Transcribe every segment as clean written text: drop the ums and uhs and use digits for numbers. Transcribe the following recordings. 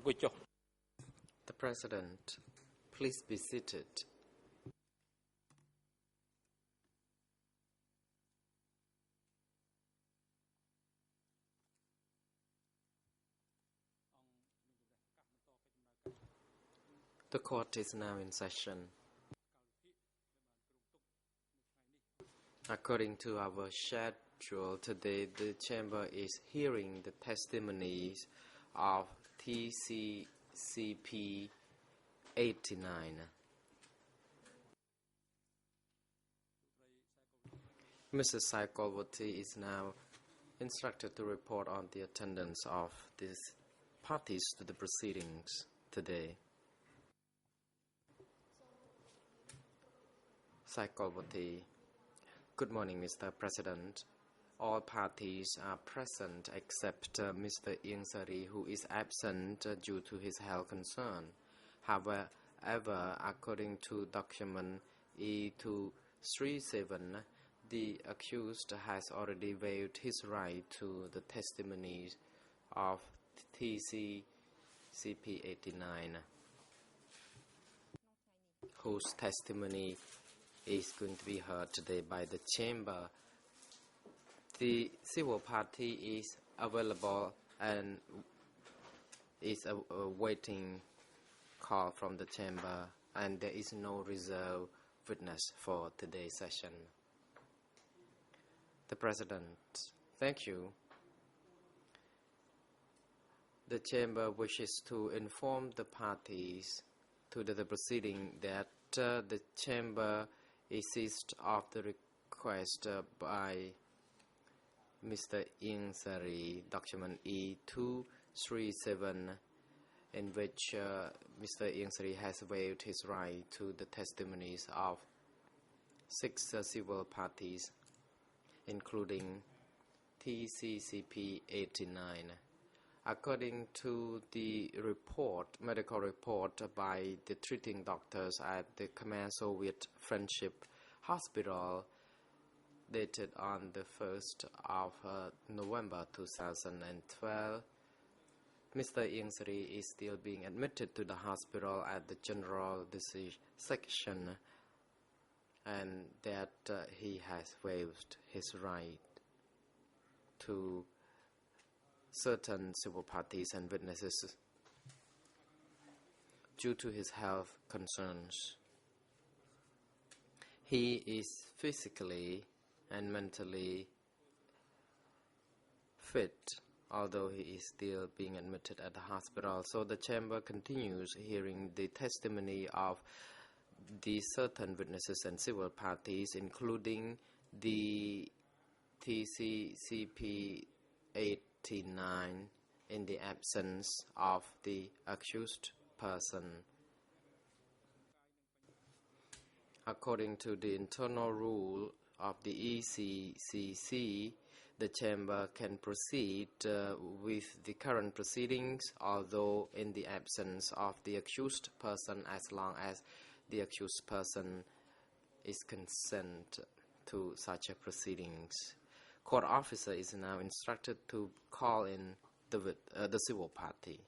The President, please be seated. The court is now in session. According to our schedule today, the Chamber is hearing the testimonies of TCCP 89. Mrs. Saikolvati is now instructed to report on the attendance of these parties to the proceedings today. Saikolvati. Good morning, Mr. President. All parties are present except Mr. Ingsari, who is absent due to his health concern. However, according to document E237, the accused has already waived his right to the testimonies of TCCP 89, whose testimony is going to be heard today by the Chamber. The civil party is available and is awaiting call from the Chamber, and there is no reserved witness for today's session. The President, thank you. The Chamber wishes to inform the parties to the proceeding that the Chamber is seized of the request by Mr. Ingsari, document E237, in which Mr. Ingsari has waived his right to the testimonies of 6 civil parties, including TCCP 89. According to the medical report by the treating doctors at the Khmer Soviet Friendship Hospital, dated on the 1st of November 2012, Mr. Ingsari is still being admitted to the hospital at the general disease section, and that he has waived his right to certain civil parties and witnesses due to his health concerns. He is physically and mentally fit, although he is still being admitted at the hospital. So the Chamber continues hearing the testimony of the certain witnesses and civil parties, including the TCCP 89, in the absence of the accused person. According to the internal rule of the ECCC, the Chamber can proceed with the current proceedings, although in the absence of the accused person, as long as the accused person is consent to such a proceedings. Court officer is now instructed to call in the civil party.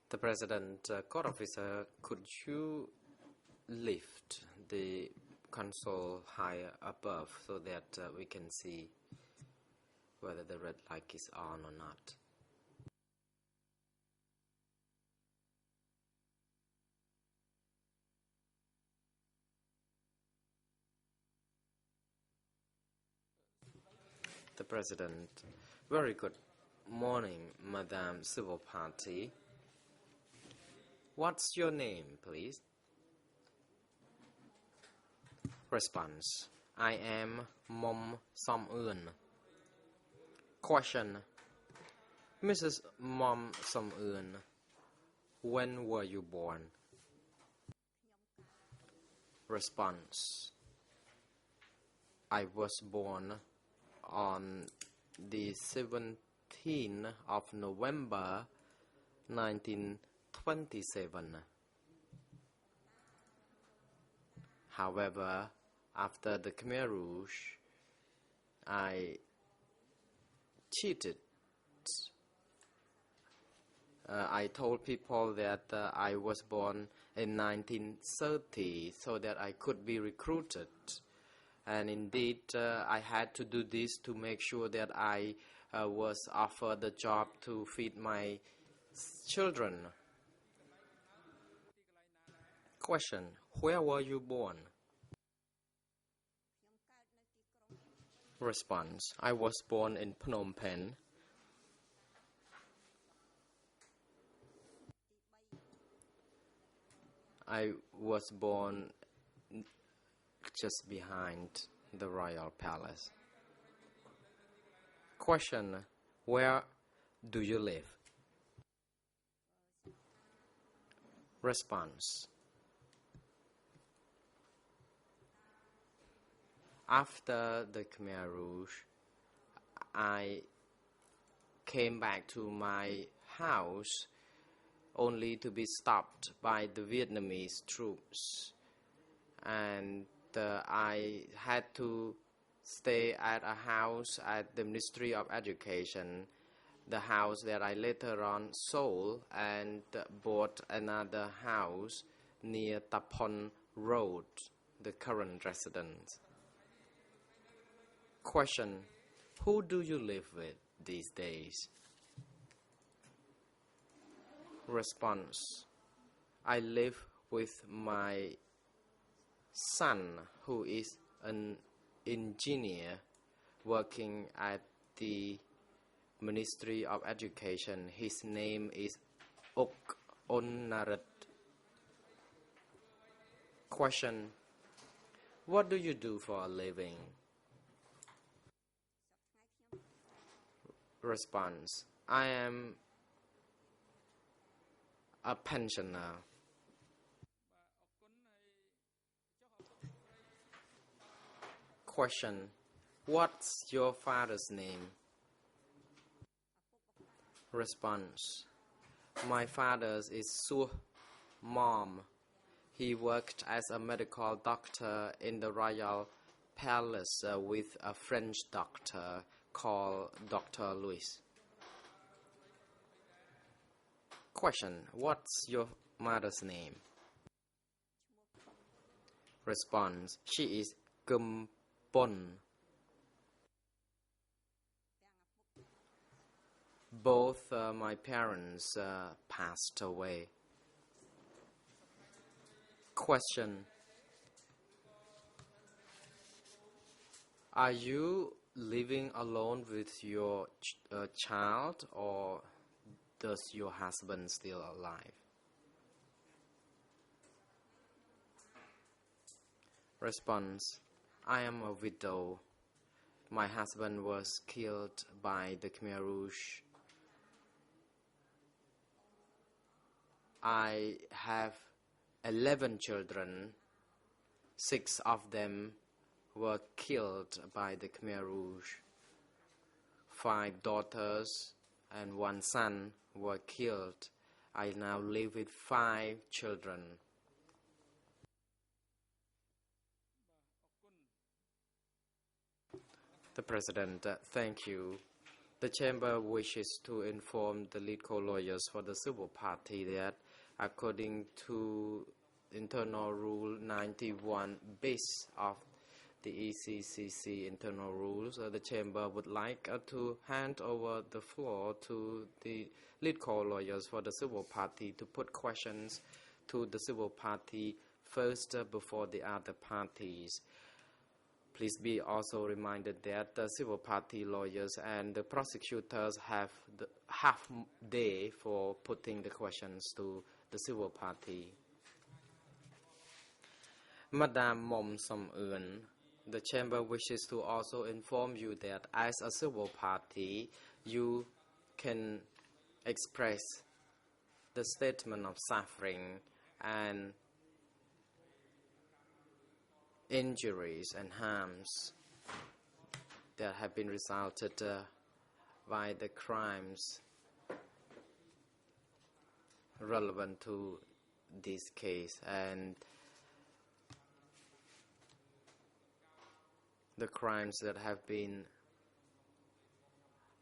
The President, court officer, could you lift the console higher above so that we can see whether the red light is on or not? The President, very good morning, Madam Civil Party. What's your name, please? Response, I am Mom Som Eun. Question, Mrs. Mom Som Eun, when were you born? Response, I was born on the 17th of November 1927. However, after the Khmer Rouge, I cheated. I told people that I was born in 1930 so that I could be recruited. And indeed, I had to do this to make sure that I was offered the job to feed my children. Question, where were you born? Response, I was born in Phnom Penh. I was born just behind the royal palace. Question, where do you live? Response, after the Khmer Rouge, I came back to my house only to be stopped by the Vietnamese troops, and I had to stay at a house at the Ministry of Education, the house that I later on sold and bought another house near Tapon Road, the current residence. Question, who do you live with these days? Response, I live with my son, who is an engineer working at the Ministry of Education. His name is Ok Onnarat. Question, what do you do for a living? Response, I am a pensioner. Question, what's your father's name? Response, my father's is Suh Mom. He worked as a medical doctor in the royal palace with a French doctor called Dr. Louis. Question, what's your mother's name? Response, she is Gumpon. Both my parents passed away. Question, are you living alone with your child, or does your husband still alive? Response, I am a widow. My husband was killed by the Khmer Rouge. I have 11 children. 6 of them were killed by the Khmer Rouge. 5 daughters and 1 son were killed. I now live with 5 children. The President, thank you. The Chamber wishes to inform the lead co-lawyers for the civil party that, according to Internal Rule 91 bis of the ECCC internal rules, the Chamber would like to hand over the floor to the lead co-lawyers for the civil party to put questions to the civil party first before the other parties. Please be also reminded that the civil party lawyers and the prosecutors have the half day for putting the questions to the civil party. Madam Mom Som Eun, the Chamber wishes to also inform you that as a civil party, you can express the statement of suffering and injuries and harms that have been resulted by the crimes relevant to this case and the crimes that have been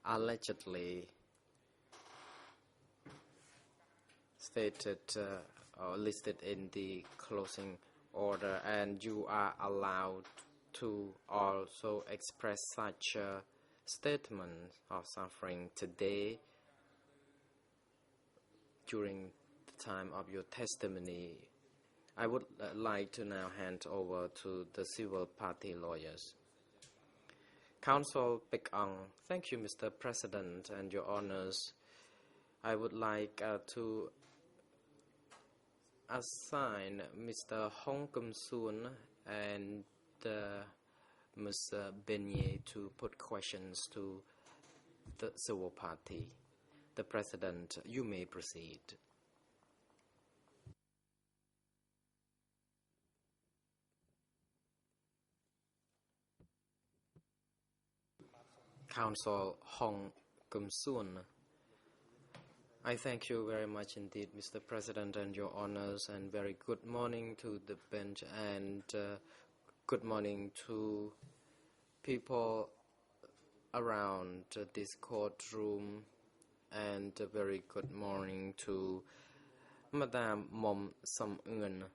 allegedly stated or listed in the closing order, and you are allowed to also express such a statement of suffering today during the time of your testimony. I would like to now hand over to the civil party lawyers. Counsel Pek Ong. Thank you, Mr. President, and Your Honors. I would like to assign Mr. Hong Kum Soon and Ms. Benyé to put questions to the civil party. The President, you may proceed. Counsel Hong Kum Soon. I thank you very much indeed, Mr. President and Your Honors, and very good morning to the bench and good morning to people around this courtroom, and a very good morning to Madam Mom Som Eun.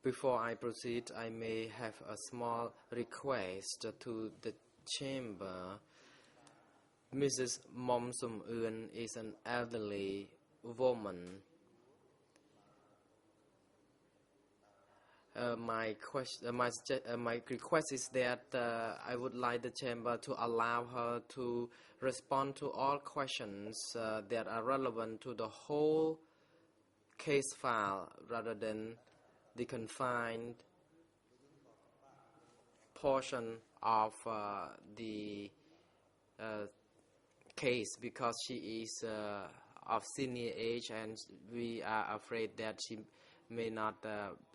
Before I proceed, I may have a small request to the chamber. Mrs. Mom Som Eun is an elderly woman. My request is that I would like the chamber to allow her to respond to all questions that are relevant to the whole case file rather than the confined portion of the case, because she is of senior age and we are afraid that she may not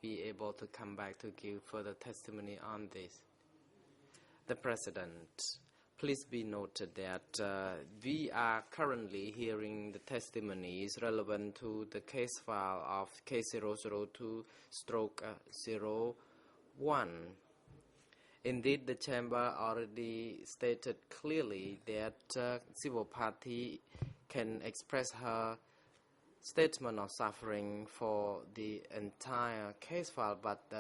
be able to come back to give further testimony on this. The President, please be noted that we are currently hearing the testimonies relevant to the case file of case 002/01. Indeed, the Chamber already stated clearly that civil party can express her statement of suffering for the entire case file, but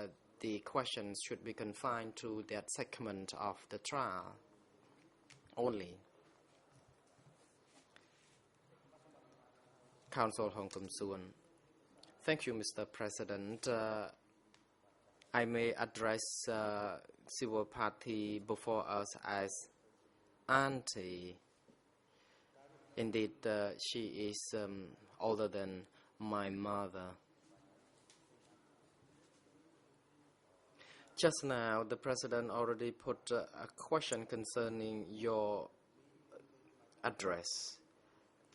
the questions should be confined to that segment of the trial only. Counsel Hong Kum Soon. Thank you, Mr. President. I may address civil party before us as auntie. Indeed, she is older than my mother. Just now, the President already put a question concerning your address,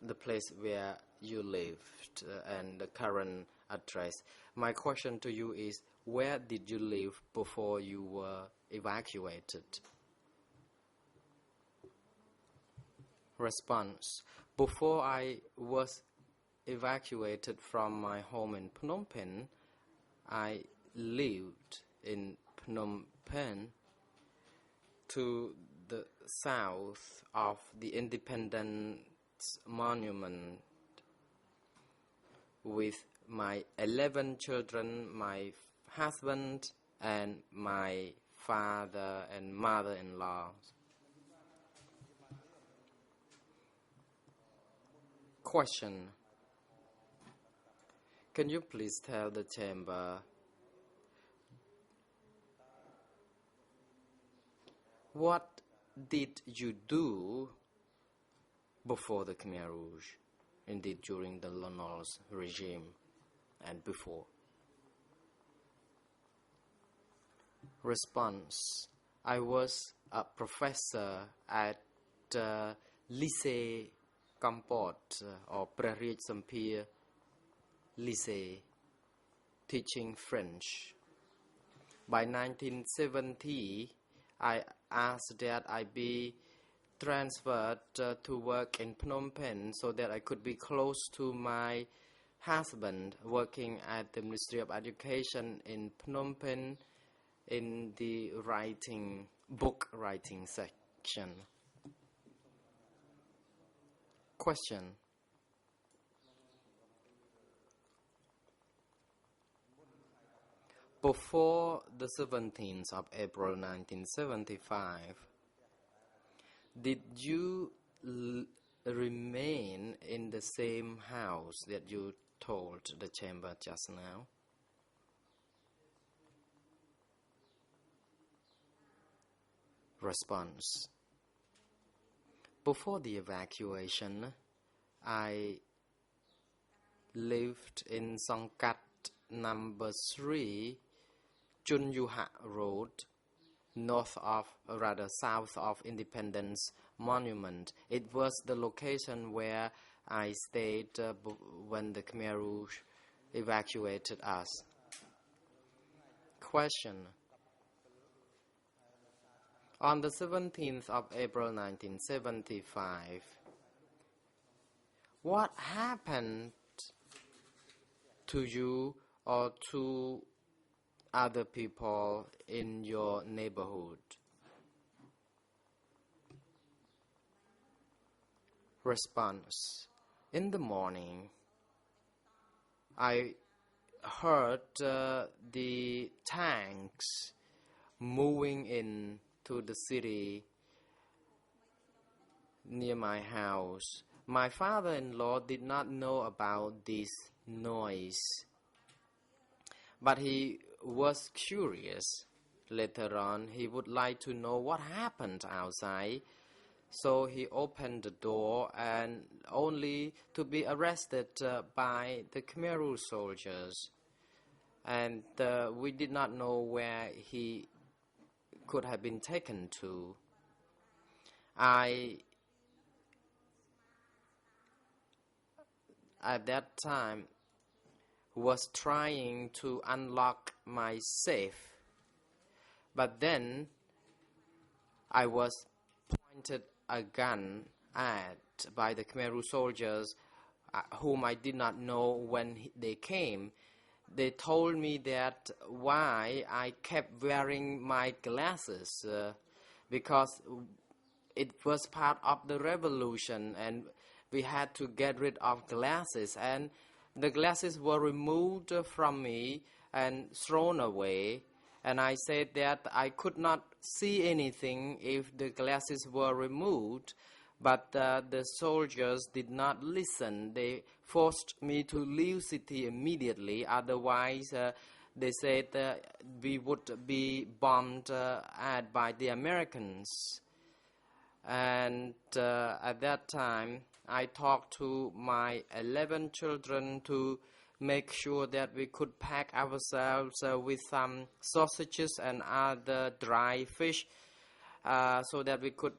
the place where you lived, and the current address. My question to you is, where did you live before you were evacuated? Response. Before I was evacuated from my home in Phnom Penh, I lived in Phnom Penh to the south of the Independence Monument with my 11 children, my husband, and my father and mother-in-law. Question. Can you please tell the chamber what did you do before the Khmer Rouge, indeed during the Lonol's regime and before? Response. I was a professor at Lycée Campot or Prairie Sampir Lycée, teaching French. By 1970, I asked that I be transferred to work in Phnom Penh so that I could be close to my husband working at the Ministry of Education in Phnom Penh in the book writing section. Question. Before the 17th of April 1975, did you remain in the same house that you told the chamber just now? Response. Before the evacuation, I lived in Songkat number 3, Chun Yuha Road, south of Independence Monument. It was the location where I stayed when the Khmer Rouge evacuated us. Question. On the 17th of April 1975, what happened to you or to other people in your neighborhood? Response. In the morning, I heard the tanks moving into the city near my house. My father-in-law did not know about this noise, but he was curious. Later on, he would like to know what happened outside. So he opened the door and only to be arrested by the Khmer Rouge soldiers. And we did not know where he could have been taken to. At that time, was trying to unlock my safe, but then I was pointed a gun at by the Khmer Rouge soldiers, whom I did not know when they came. They told me that why I kept wearing my glasses, because it was part of the revolution and we had to get rid of glasses, and the glasses were removed from me and thrown away. And I said that I could not see anything if the glasses were removed, but the soldiers did not listen. They forced me to leave city immediately, otherwise they said we would be bombed by the Americans. And at that time, I talked to my 11 children to make sure that we could pack ourselves with some sausages and other dry fish so that we could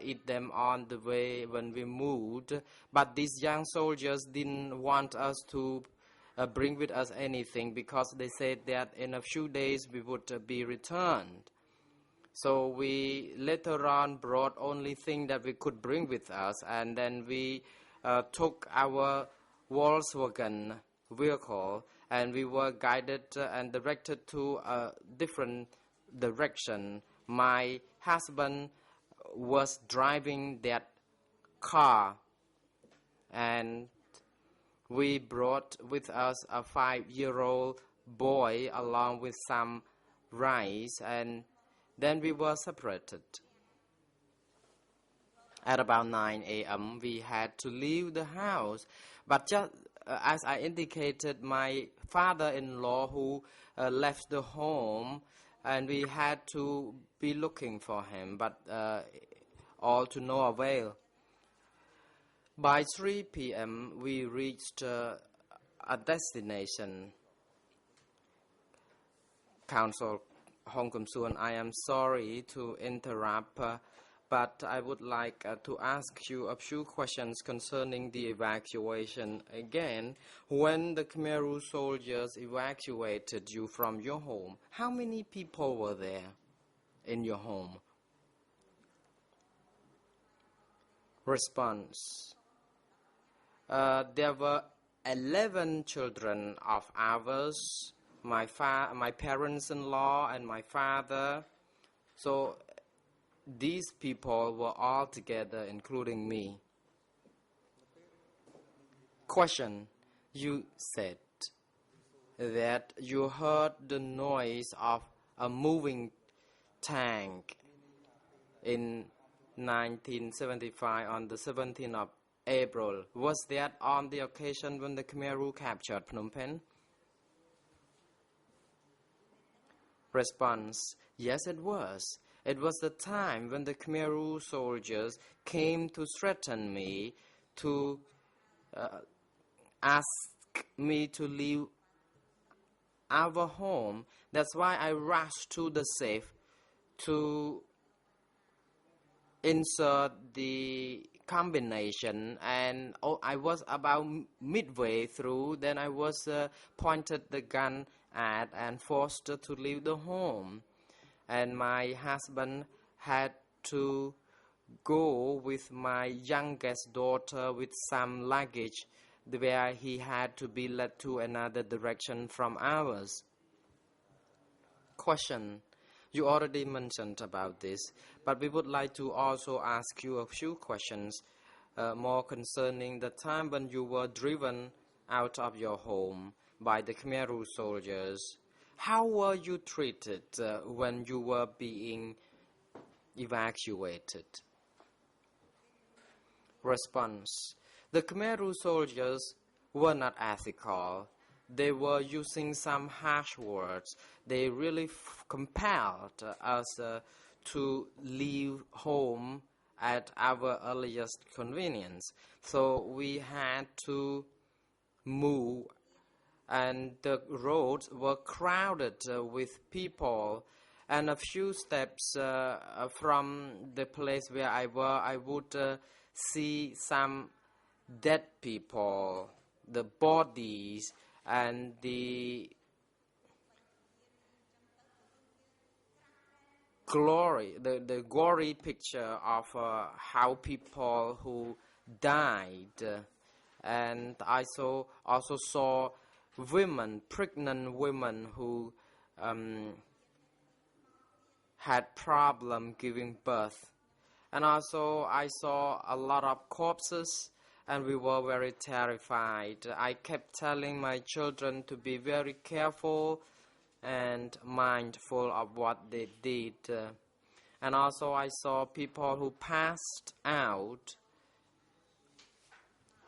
eat them on the way when we moved. But these young soldiers didn't want us to bring with us anything because they said that in a few days we would be returned. So we later on brought only thing that we could bring with us, and then we took our Volkswagen vehicle and we were guided and directed to a different direction. My husband was driving that car, and we brought with us a 5-year-old boy along with some rice, and then we were separated. At about 9 a.m., we had to leave the house. But just as I indicated, my father-in-law who left the home, and we had to be looking for him, but all to no avail. By 3 p.m., we reached a destination. Council Hong Kum Suan, I am sorry to interrupt, but I would like to ask you a few questions concerning the evacuation again. When the Khmer Rouge soldiers evacuated you from your home, how many people were there in your home? Response. There were 11 children of ours, my parents-in-law and my father. So these people were all together, including me. Question. You said that you heard the noise of a moving tank in 1975 on the 17th of April. Was that on the occasion when the Khmer Rouge captured Phnom Penh? Response. Yes, it was. It was the time when the Khmer Rouge soldiers came to threaten me, to ask me to leave our home. That's why I rushed to the safe to insert the combination, and I was about midway through, then I was pointed the gun at and forced to leave the home. And my husband had to go with my youngest daughter with some luggage, where he had to be led to another direction from ours. Question. You already mentioned about this, but we would like to also ask you a few questions more concerning the time when you were driven out of your home by the Khmer Rouge soldiers. How were you treated when you were being evacuated? Response. The Khmer Rouge soldiers were not ethical. They were using some harsh words. They really compelled us to leave home at our earliest convenience. So we had to move, and the roads were crowded with people. And a few steps from the place where I were, I would see some dead people, the bodies, and the gory picture of how people who died. And I also saw women, pregnant women who had problem giving birth. And also I saw a lot of corpses, and we were very terrified. I kept telling my children to be very careful and mindful of what they did. And also I saw people who passed out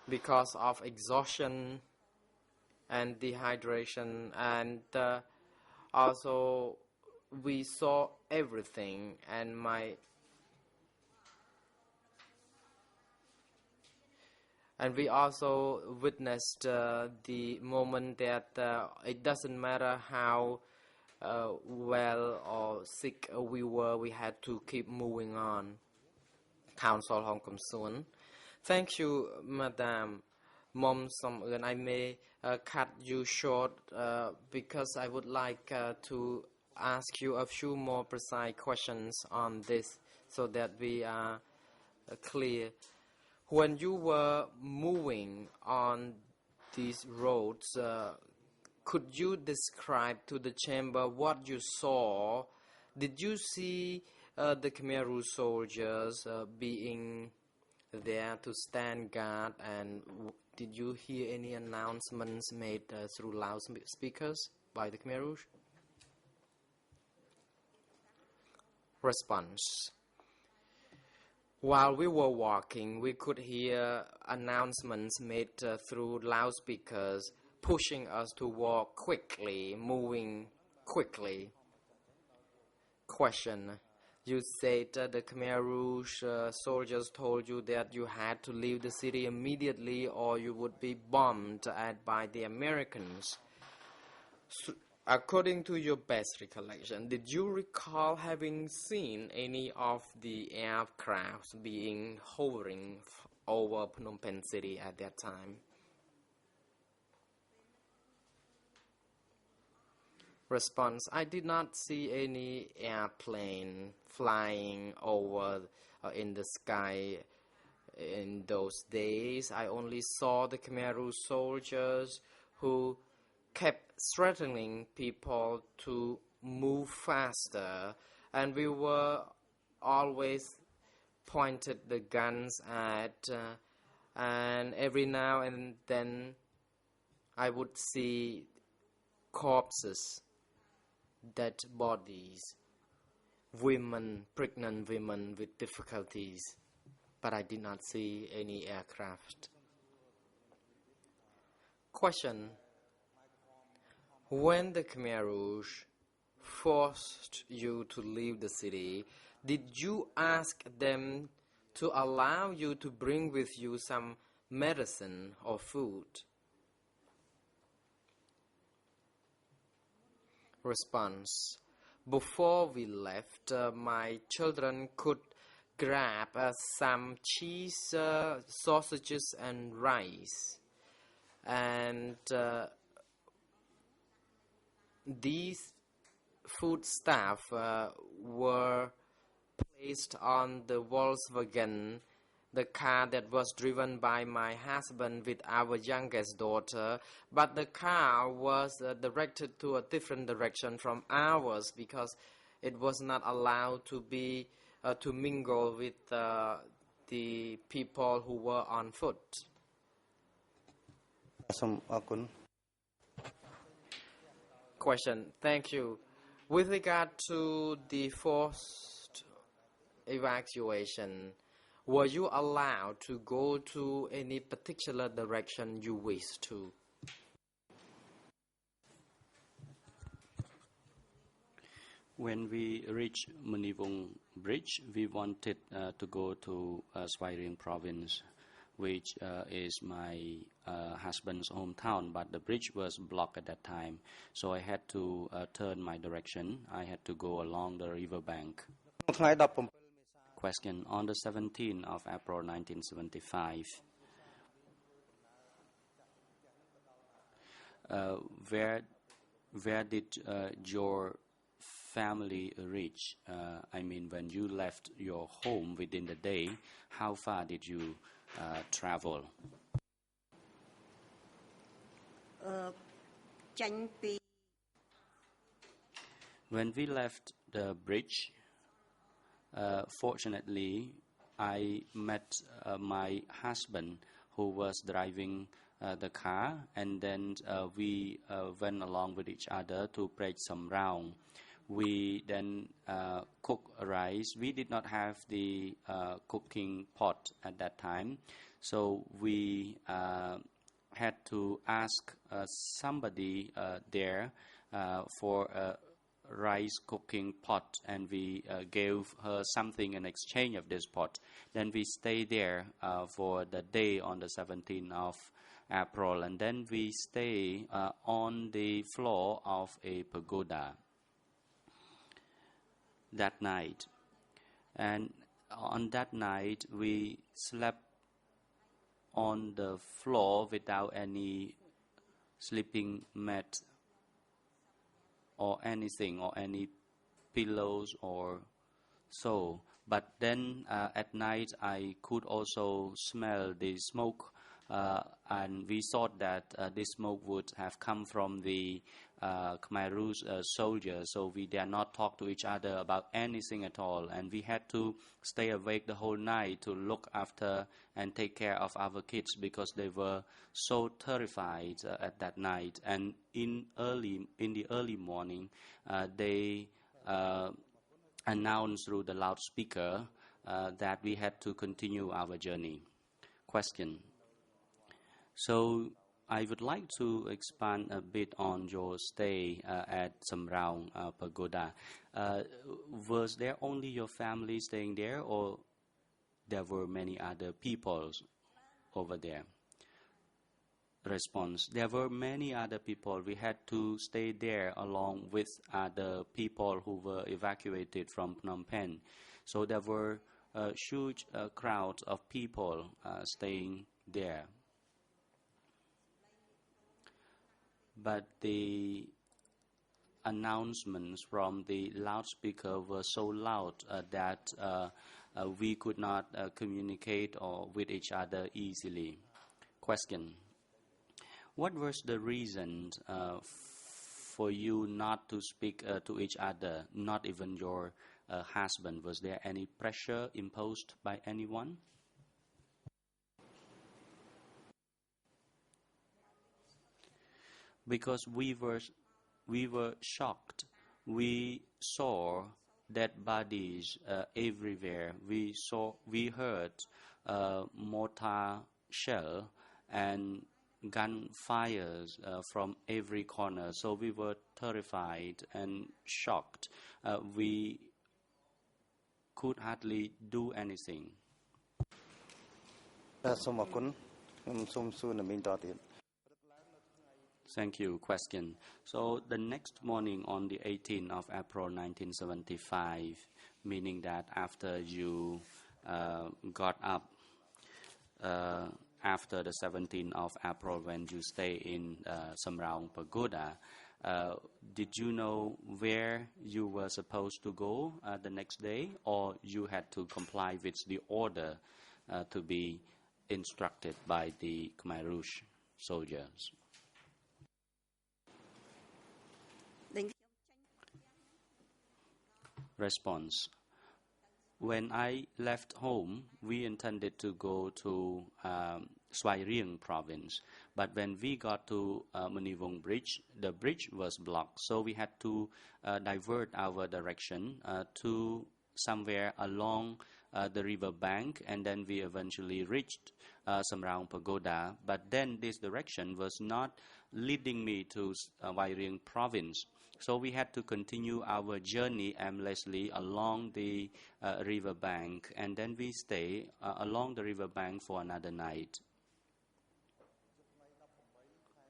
because of exhaustion and dehydration. And also we saw everything, and we also witnessed the moment that it doesn't matter how well or sick we were, we had to keep moving on. Council Hong Kum Suan. Thank you, Madam Mom Som Eun. I may cut you short because I would like to ask you a few more precise questions on this so that we are clear. When you were moving on these roads, could you describe to the chamber what you saw? Did you see the Khmer Rouge soldiers being there to stand guard, and did you hear any announcements made through loudspeakers by the Khmer Rouge? Response. While we were walking, we could hear announcements made through loudspeakers, pushing us to walk quickly, moving quickly. Question. You said the Khmer Rouge soldiers told you that you had to leave the city immediately or you would be bombed by the Americans. According to your best recollection, did you recall having seen any of the aircrafts being hovering over Phnom Penh city at that time? Response. I did not see any airplane flying over in the sky in those days. I only saw the Khmer Rouge soldiers who kept threatening people to move faster, and we were always pointed the guns at, and every now and then I would see corpses, dead bodies, women, pregnant women with difficulties, but I did not see any aircraft. Question. When the Khmer Rouge forced you to leave the city, did you ask them to allow you to bring with you some medicine or food? Response. Before we left, my children could grab some cheese, sausages and rice, and these foodstuff were placed on the Volkswagen, the car that was driven by my husband with our youngest daughter, but the car was directed to a different direction from ours because it was not allowed to be to mingle with the people who were on foot. Question. Thank you. With regard to the forced evacuation, were you allowed to go to any particular direction you wished to? When we reached Munivong Bridge, we wanted to go to Svay Rieng province, which is my husband's hometown, but the bridge was blocked at that time, so I had to turn my direction. I had to go along the riverbank. Question. On the 17th of April 1975, where did your family reach? I mean, when you left your home within the day, how far did you travel? When we left the bridge, fortunately, I met my husband who was driving the car, and then we went along with each other to play some round. We then cooked rice. We did not have the cooking pot at that time, so we had to ask somebody there for a rice cooking pot, and we gave her something in exchange of this pot. Then we stayed there for the day on the 17th of April, and then we stay on the floor of a pagoda that night. And on that night we slept on the floor without any sleeping mat or anything, or any pillows or so. But then at night I could also smell the smoke, and we thought that this smoke would have come from the Khmer Rouge soldiers, so we dare not talk to each other about anything at all, and we had to stay awake the whole night to look after and take care of our kids because they were so terrified at that night. And in the early morning, they announced through the loudspeaker that we had to continue our journey. Question. So I would like to expand a bit on your stay at Samraung Pagoda. Was there only your family staying there, or there were many other people over there? Response. There were many other people. We had to stay there along with other people who were evacuated from Phnom Penh. So there were huge crowds of people staying there. But the announcements from the loudspeaker were so loud that we could not communicate with each other easily. Question. What was the reason for you not to speak to each other, not even your husband? Was there any pressure imposed by anyone? Because we were shocked. We saw dead bodies everywhere. We heard mortar shell and gunfires from every corner. So we were terrified and shocked. We could hardly do anything. Thank you. Question. So the next morning on the 18th of April 1975, meaning that after you got up after the 17th of April when you stay in Samraung Pagoda, did you know where you were supposed to go the next day, or you had to comply with the order to be instructed by the Khmer Rouge soldiers? Response. When I left home, we intended to go to Svay Rieng province. But when we got to Munivong Bridge, the bridge was blocked. So we had to divert our direction to somewhere along the river bank. And then we eventually reached Samraung Pagoda. But then this direction was not leading me to Svay Rieng province. So we had to continue our journey aimlessly along the river bank, and then we stay along the river bank for another night.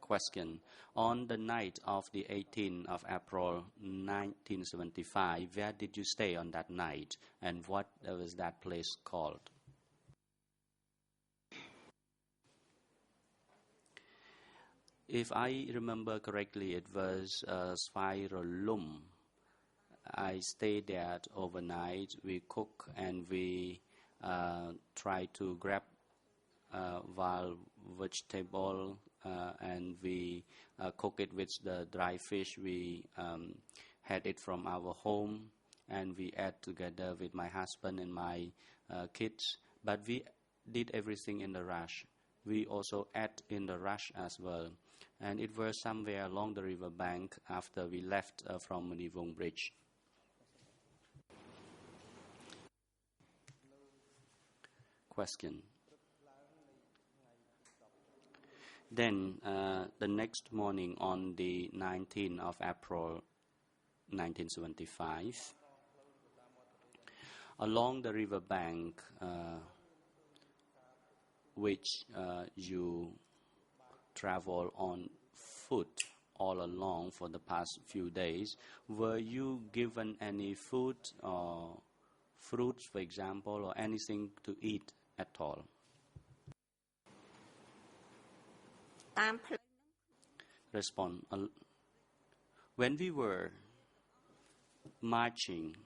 Question. On the night of the 18th of April 1975, where did you stay on that night, and what was that place called? If I remember correctly, it was Svay Lum. I stayed there overnight. We cook and we try to grab wild vegetable and we cook it with the dry fish. We had it from our home and we ate together with my husband and my kids. But we did everything in the rush. We also ate in the rush as well. And it was somewhere along the river bank after we left from Munivong Bridge. Question. Then the next morning on the 19th of April 1975, along the river bank which you travel on foot all along for the past few days, were you given any food or fruits, for example, or anything to eat at all? Respond. When we were marching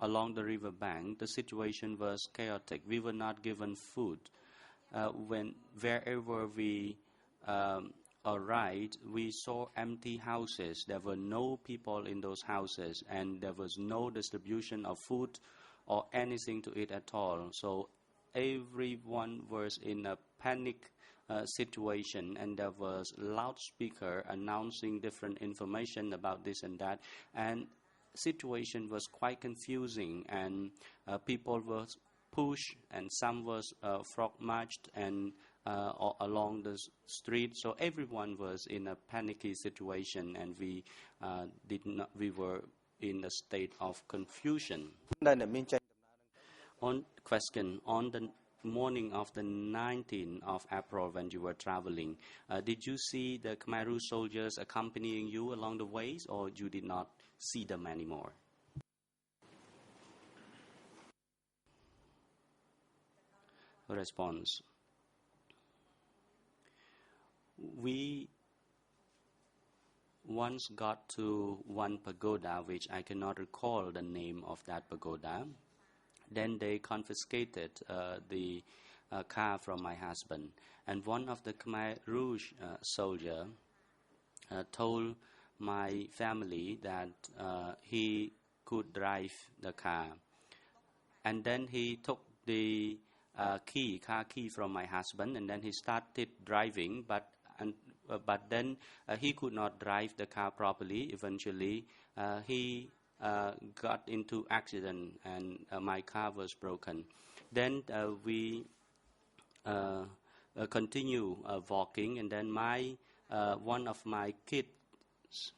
along the river bank, the situation was chaotic. We were not given food. Wherever we right, we saw empty houses. There were no people in those houses, and there was no distribution of food or anything to eat at all. So everyone was in a panic situation, and there was loudspeaker announcing different information about this and that, and situation was quite confusing, and people were pushed, and some was frog marched and along the street. So everyone was in a panicky situation, and we were in a state of confusion. On question, on the morning of the 19th of April when you were traveling, did you see the Khmer Rouge soldiers accompanying you along the ways, or you did not see them anymore? Response. We once got to one pagoda, which I cannot recall the name of that pagoda. Then they confiscated the car from my husband. And one of the Khmer Rouge soldier told my family that he could drive the car. And then he took the car key from my husband, and then he started driving, but then he could not drive the car properly. Eventually, he got into accident, and my car was broken. Then we continue walking, and then one of my kids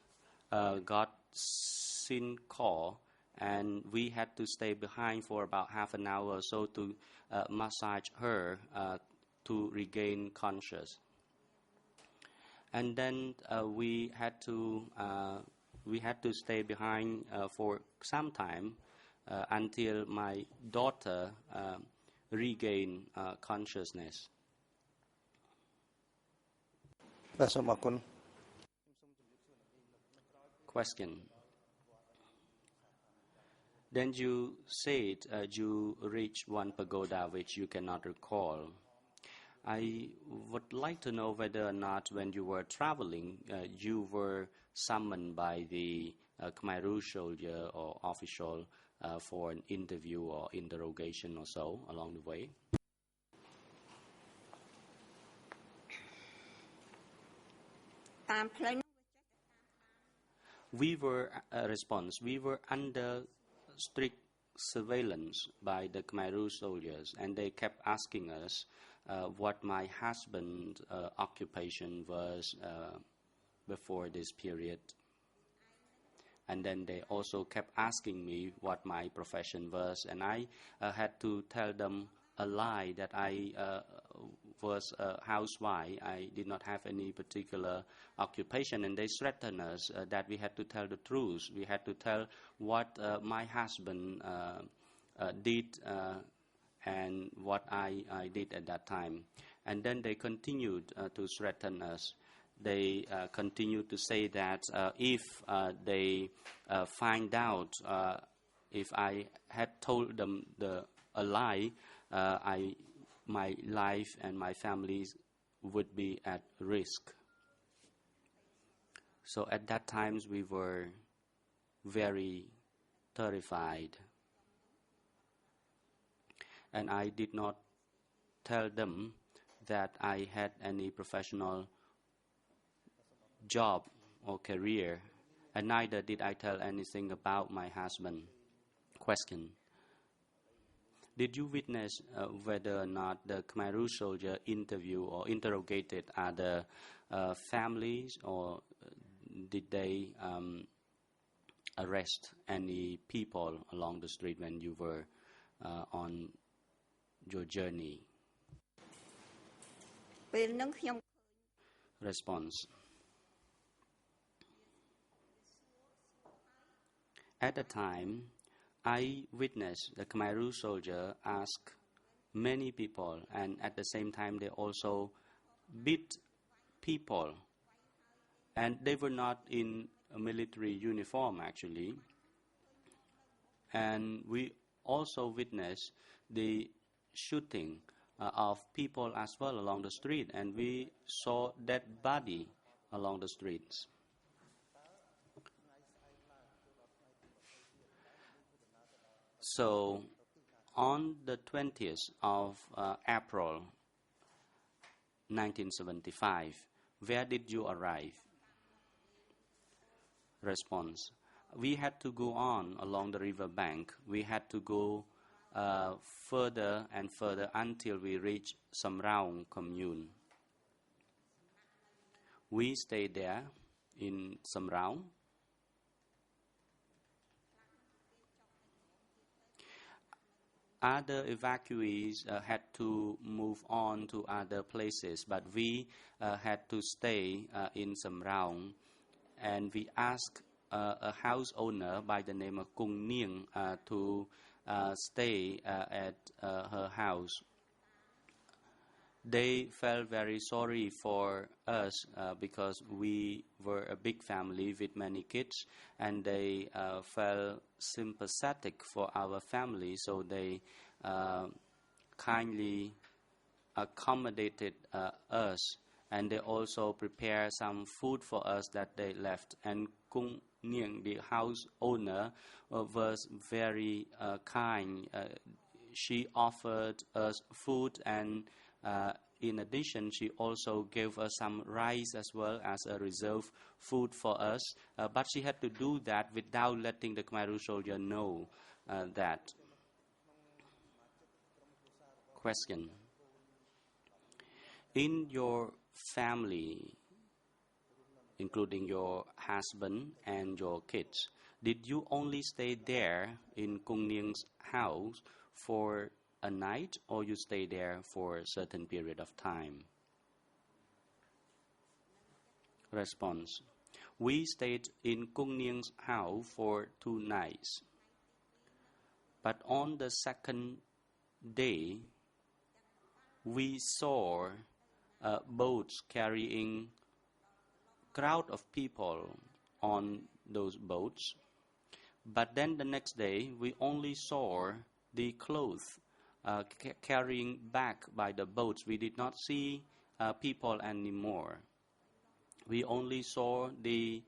got sin-core, and we had to stay behind for about half an hour or so to massage her to regain conscious. And then we had to stay behind for some time until my daughter regained consciousness. Question. Then you said you reached one pagoda which you cannot recall. I would like to know whether or not when you were traveling, you were summoned by the Khmer Rouge soldier or official for an interview or interrogation or so along the way. We were under strict surveillance by the Khmer Rouge soldiers, and they kept asking us what my husband's occupation was before this period. And then they also kept asking me what my profession was, and I had to tell them a lie that I was a housewife. I did not have any particular occupation, and they threatened us that we had to tell the truth. We had to tell what my husband did and what I did at that time. And then they continued to threaten us. They continued to say that if they find out if I had told them a lie, my life and my family's would be at risk. So at that time we were very terrified. And I did not tell them that I had any professional job or career, and neither did I tell anything about my husband. Question. Did you witness whether or not the Khmer Rouge soldier interviewed or interrogated other families, or did they arrest any people along the street when you were on your journey? Response. At the time, I witnessed the Khmer Rouge soldier ask many people, and at the same time they also beat people. And they were not in a military uniform actually. And we also witnessed the shooting of people as well along the street, and we saw dead body along the streets. So on the 20th of April 1975, where did you arrive? Response: we had to go on along the river bank. We had to go further and further until we reached Samraung commune. We stayed there in Samraung. Other evacuees had to move on to other places, but we had to stay in Samraung, and we asked a house owner by the name of Kung Nieng to stay at her house. They felt very sorry for us because we were a big family with many kids, and they felt sympathetic for our family, so they kindly accommodated us, and they also prepared some food for us that they left. And Kung Nieng, the house owner, was very kind. She offered us food, and in addition, she also gave us some rice as well as a reserve food for us. But she had to do that without letting the Khmer Rouge soldier know that. Question: in your family, including your husband and your kids, did you only stay there in Kung Nieng's house for a night, or you stay there for a certain period of time? Response: we stayed in Kung Nieng's house for 2 nights. But on the second day, we saw boats carrying crowd of people on those boats. But then the next day, we only saw the clothes carrying back by the boats. We did not see people anymore. We only saw the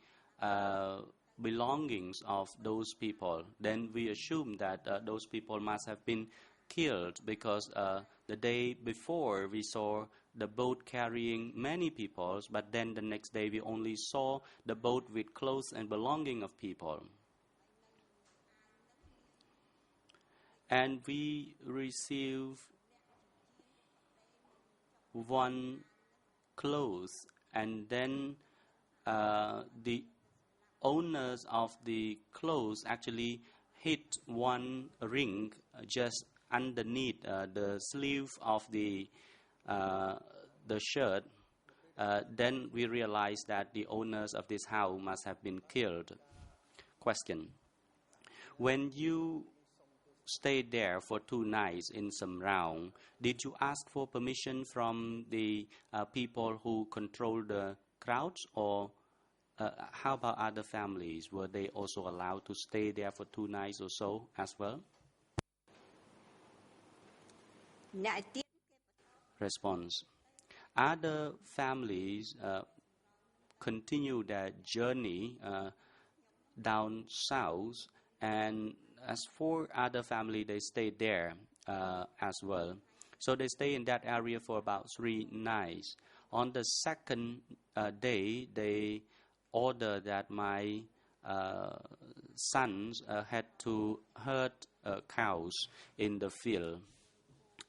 belongings of those people. Then we assumed that those people must have been killed, because the day before we saw the boat carrying many people, but then the next day we only saw the boat with clothes and belonging of people. And we received one clothes, and then the owners of the clothes actually hit one ring just underneath the sleeve of the shirt. Then we realized that the owners of this house must have been killed. Question: when you stayed there for 2 nights in Samraung, did you ask for permission from the people who control the crowds, or how about other families? Were they also allowed to stay there for 2 nights or so as well? Response: other families continue their journey down south, and as for other family, they stayed there as well. So they stay in that area for about 3 nights. On the second day, they ordered that my sons had to herd cows in the field.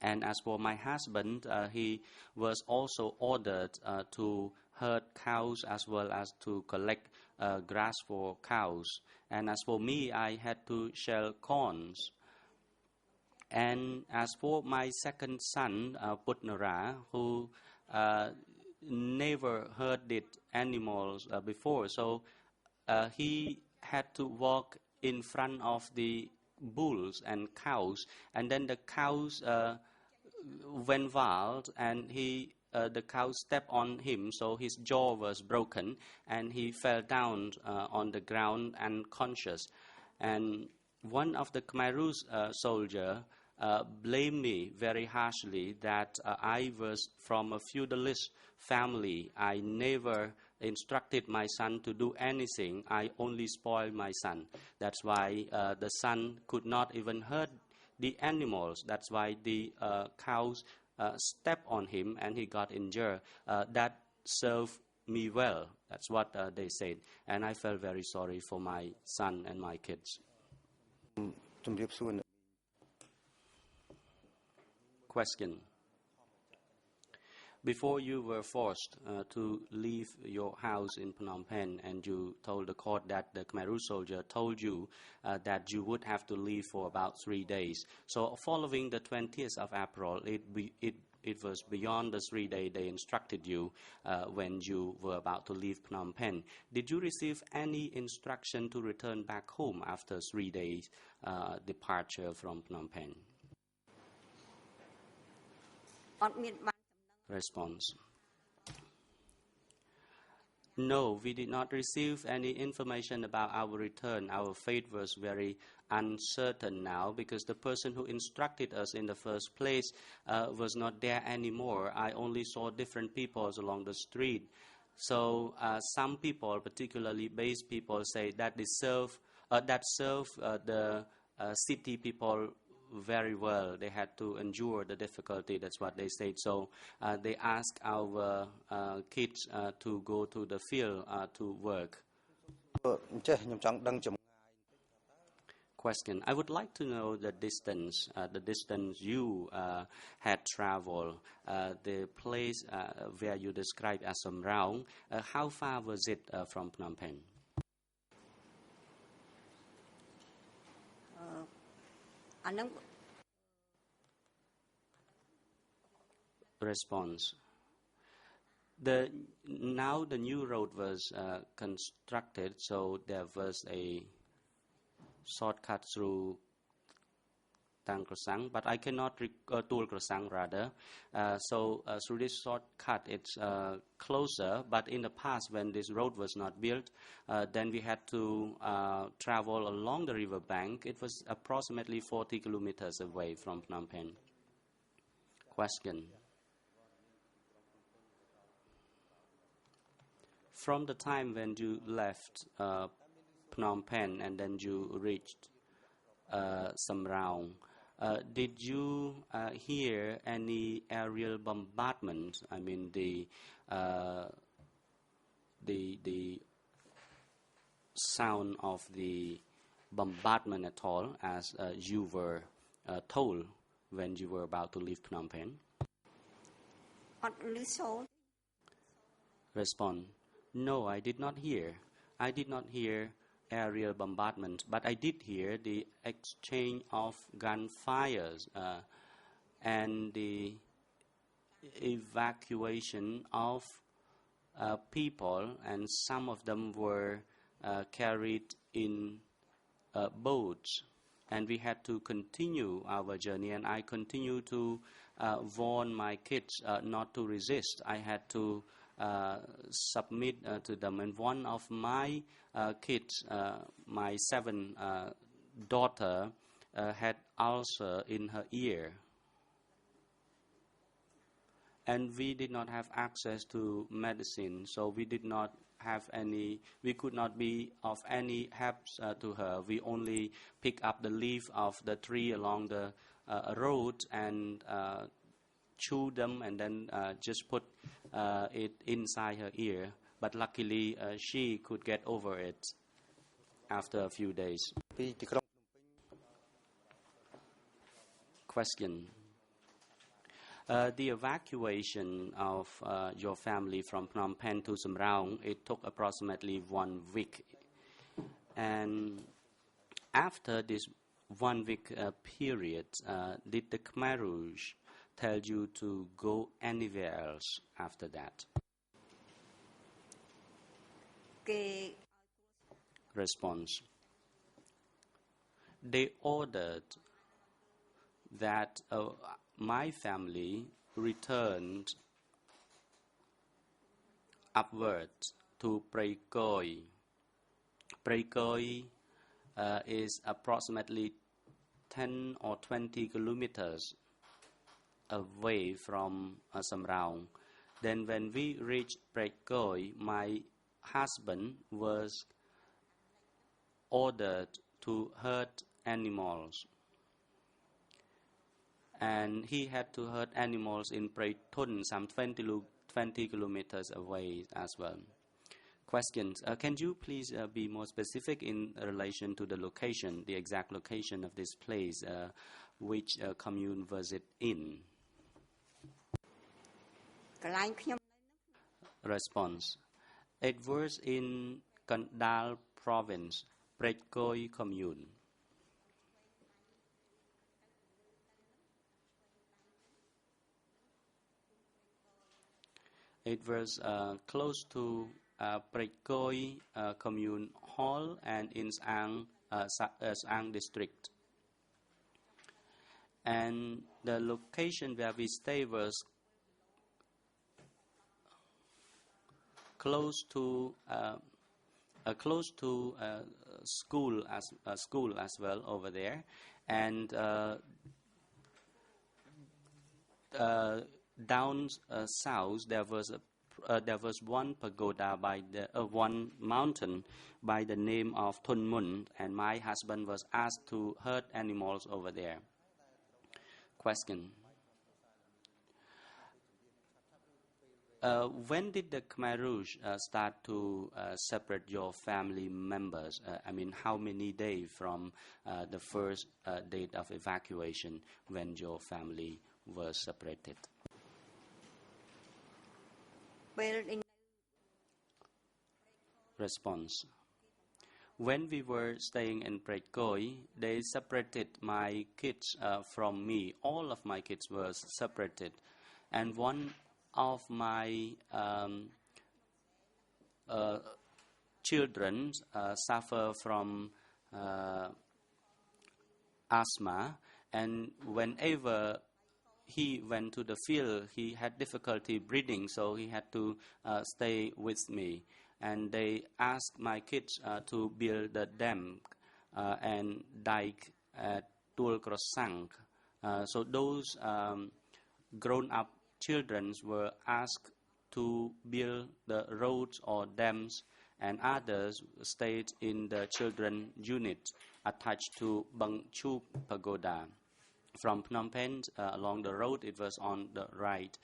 And as for my husband, he was also ordered to herd cows as well as to collect grass for cows. And as for me, I had to shell corns. And as for my second son, Putnara, who never herded animals before, so he had to walk in front of the bulls and cows, and then the cows went wild, and the cow stepped on him, so his jaw was broken, and he fell down on the ground unconscious. And one of the Khmer Rouge soldier blamed me very harshly that I was from a feudalist family. I never instructed my son to do anything, I only spoiled my son. That's why the son could not even hurt the animals. That's why the cows stepped on him and he got injured. That served me well. That's what they said. And I felt very sorry for my son and my kids. Question. Before you were forced to leave your house in Phnom Penh, and you told the court that the Khmer Rouge soldier told you that you would have to leave for about 3 days. So following the 20th of April, it was beyond the 3 days they instructed you when you were about to leave Phnom Penh. Did you receive any instruction to return back home after 3 days departure from Phnom Penh? Response. No, we did not receive any information about our return. Our fate was very uncertain now because the person who instructed us in the first place was not there anymore. I only saw different people along the street. So some people, particularly base people, say that they serve the city people very well. They had to endure the difficulty. That's what they said. So they asked our kids to go to the field to work. Question. I would like to know the distance you had traveled, the place where you described as Samraung. How far was it from Phnom Penh? Response. Now the new road was constructed, so there was a shortcut through Tang Krasang, but I cannot Tul Krasang rather. So through this shortcut, it's closer. But in the past, when this road was not built, then we had to travel along the river bank. It was approximately 40 kilometers away from Phnom Penh. Question. From the time when you left Phnom Penh and then you reached Samraung, did you hear any aerial bombardment? I mean the sound of the bombardment at all, as you were told when you were about to leave Phnom Penh? Respond. No, I did not hear. I did not hear aerial bombardment, but I did hear the exchange of gunfires and the evacuation of people, and some of them were carried in boats, and we had to continue our journey, and I continued to warn my kids not to resist. I had to submit to them, and one of my kids, my 7th daughter, had ulcer in her ear, and we did not have access to medicine, so we could not be of any help to her. We only pick up the leaf of the tree along the road and chew them, and then just put it inside her ear. But luckily, she could get over it after a few days. Question. The evacuation of your family from Phnom Penh to Samraung, it took approximately 1 week. And after this 1 week period, did the Khmer Rouge tell you to go anywhere else after that? Response. They ordered that my family returned upward to Prey Koi. Prey Koi is approximately 10 or 20 kilometers away from Samraung. Then when we reached Prey Koi, my husband was ordered to hurt animals, and he had to hurt animals in Prey Thun, some 20 kilometers away as well. Questions. Can you please be more specific in relation to the location, the exact location of this place, which commune was it in? Response. It was in Kandal province, Pretkoi commune. It was close to Pretkoi commune hall and in Sang district. And the location where we stay was close to school as well over there, and down south there was one pagoda by the one mountain by the name of Thun Mun, and my husband was asked to hurt animals over there. Question. When did the Khmer Rouge start to separate your family members? I mean, how many days from the first date of evacuation when your family was separated? Response. When we were staying in Pretkoi, they separated my kids from me. All of my kids were separated, and one of my children suffer from asthma, and whenever he went to the field, he had difficulty breathing, so he had to stay with me. And they asked my kids to build the dam and dike at Tul Krosang. So those grown-up children were asked to build the roads or dams, and others stayed in the children unit attached to Bang Chup Pagoda. From Phnom Penh along the road, it was on the right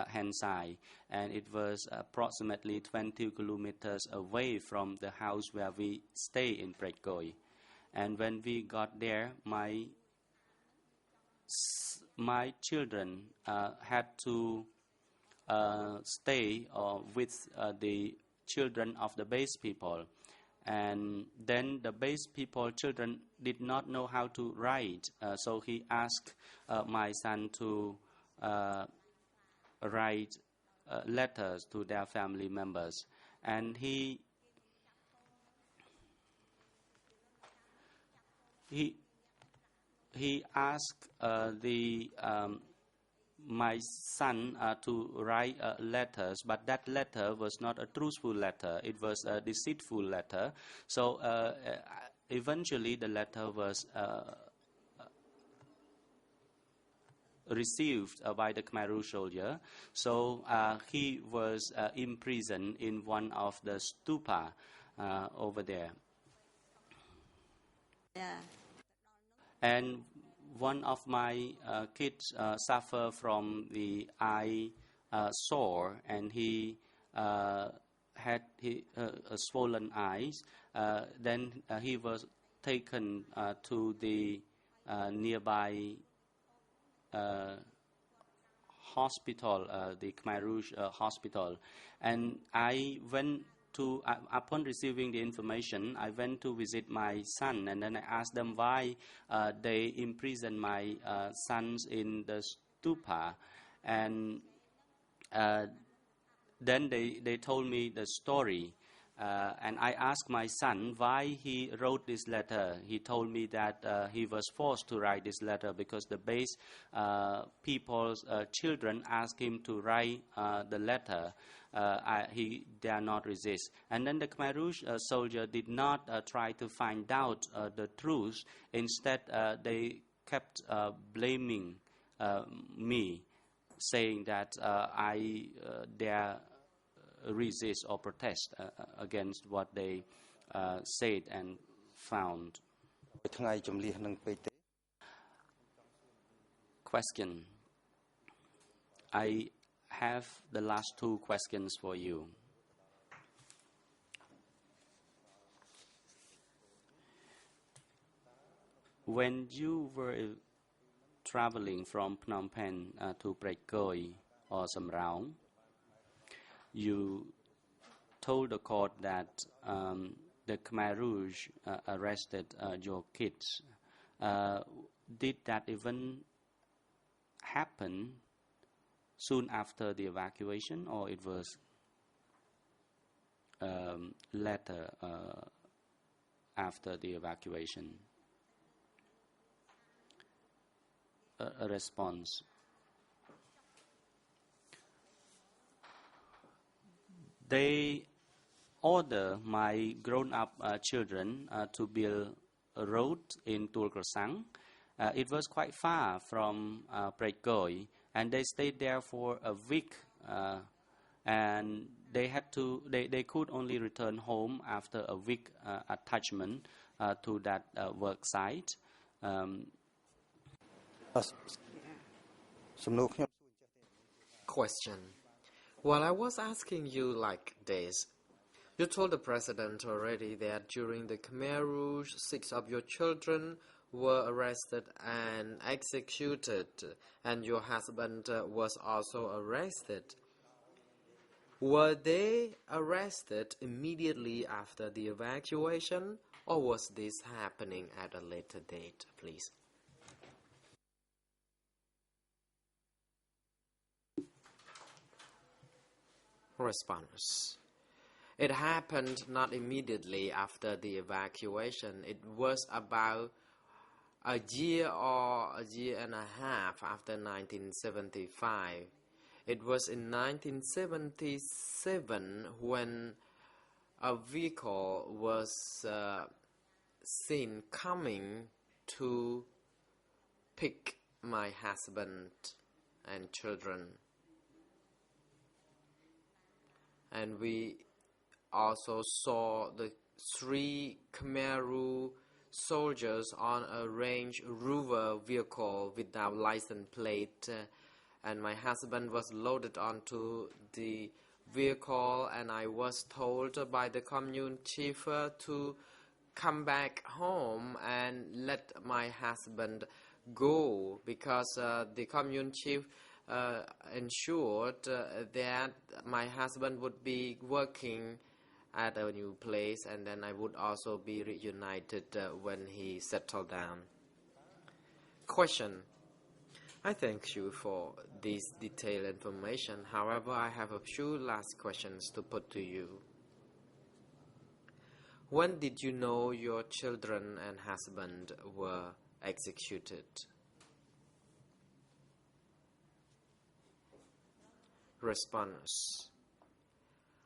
hand side, and it was approximately 20 kilometers away from the house where we stay in Pretkoi. And when we got there, my children had to stay with the children of the base people. And then the base people children did not know how to write, so he asked my son to write letters to their family members, and he asked my son to write letters, but that letter was not a truthful letter. It was a deceitful letter. So eventually the letter was received by the Khmer Rouge soldier. So he was imprisoned in one of the stupa over there. Yeah. And one of my kids suffer from the eye sore, and he had swollen eyes. Then he was taken to the nearby hospital, the Khmer Rouge hospital, and I went to, upon receiving the information, I went to visit my son, and then I asked them why they imprisoned my sons in the stupa, and then they told me the story. And I asked my son why he wrote this letter. He told me that he was forced to write this letter because the base people's children asked him to write the letter. He dare not resist. And then the Khmer Rouge soldier did not try to find out the truth. Instead, they kept blaming me, saying that I dare resist or protest against what they said and found. Question. I have the last two questions for you. When you were traveling from Phnom Penh to Prekoi or Samraung, you told the court that the Khmer Rouge arrested your kids. Did that even happen soon after the evacuation, or it was later after the evacuation? A response. They order my grown-up children to build a road in Tulkrasang. It was quite far from Prekoi, and they stayed there for a week, and they could only return home after a week attachment to that work site. Question. Well, I was asking you like this. You told the president already that during the Khmer Rouge, 6 of your children were arrested and executed, and your husband was also arrested. Were they arrested immediately after the evacuation, or was this happening at a later date, please? Response. It happened not immediately after the evacuation. It was about a year or a year and a half after 1975. It was in 1977 when a vehicle was seen coming to pick my husband and children. And we also saw the 3 Khmer Rouge soldiers on a Range Rover vehicle without license plate, and my husband was loaded onto the vehicle, and I was told by the commune chief to come back home and let my husband go, because the commune chief ensured that my husband would be working at a new place, and then I would also be reunited when he settled down. Question. I thank you for this detailed information. However, I have a few last questions to put to you. When did you know your children and husband were executed? Response.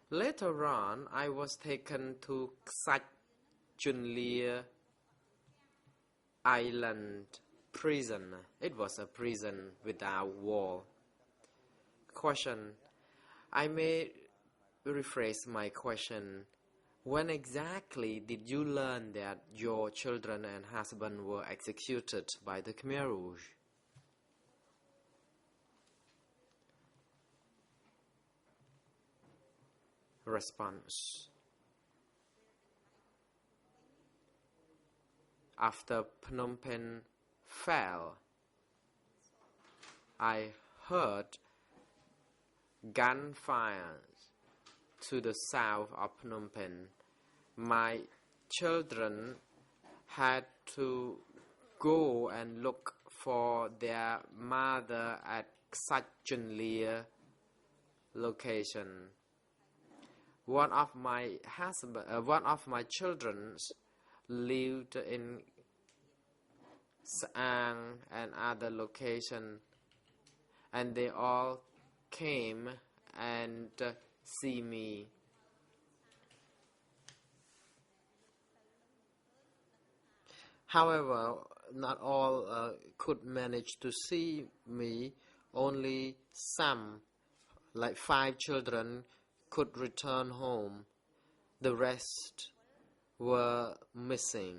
Later on, I was taken to Ksach Chunlia Island prison. It was a prison without wall. Question. I may rephrase my question. When exactly did you learn that your children and husband were executed by the Khmer Rouge? Response. After Phnom Penh fell, I heard gunfire to the south of Phnom Penh. My children had to go and look for their mother at Ksach Chunlia location. One of my children lived in Saang and other location, and they all came and see me. However, not all could manage to see me. Only some, like 5 children, could return home. The rest were missing.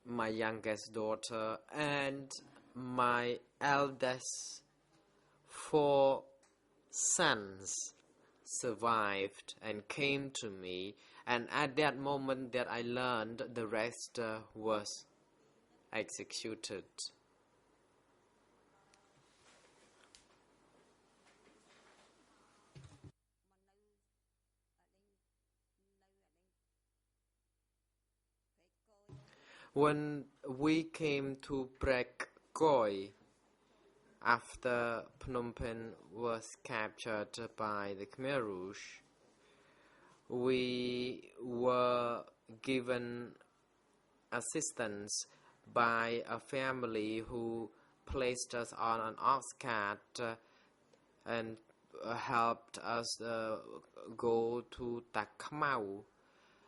My youngest daughter and my eldest 4 sons survived and came to me, and at that moment that I learned the rest was executed. When we came to Prek Koi, after Phnom Penh was captured by the Khmer Rouge, we were given assistance by a family who placed us on an ox cart and helped us go to Tak Khmau.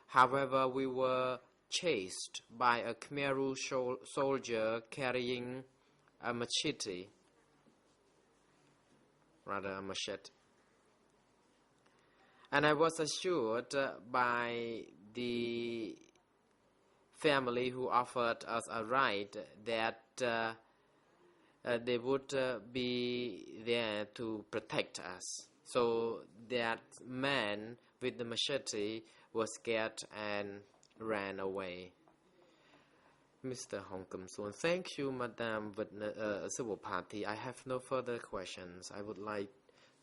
However, we were chased by a Khmer Rouge soldier carrying a machete, and I was assured by the family who offered us a ride that they would be there to protect us. So that man with the machete was scared and ran away. Mr. Hong Kim Soon, thank you, Madam Civil Party. I have no further questions. I would like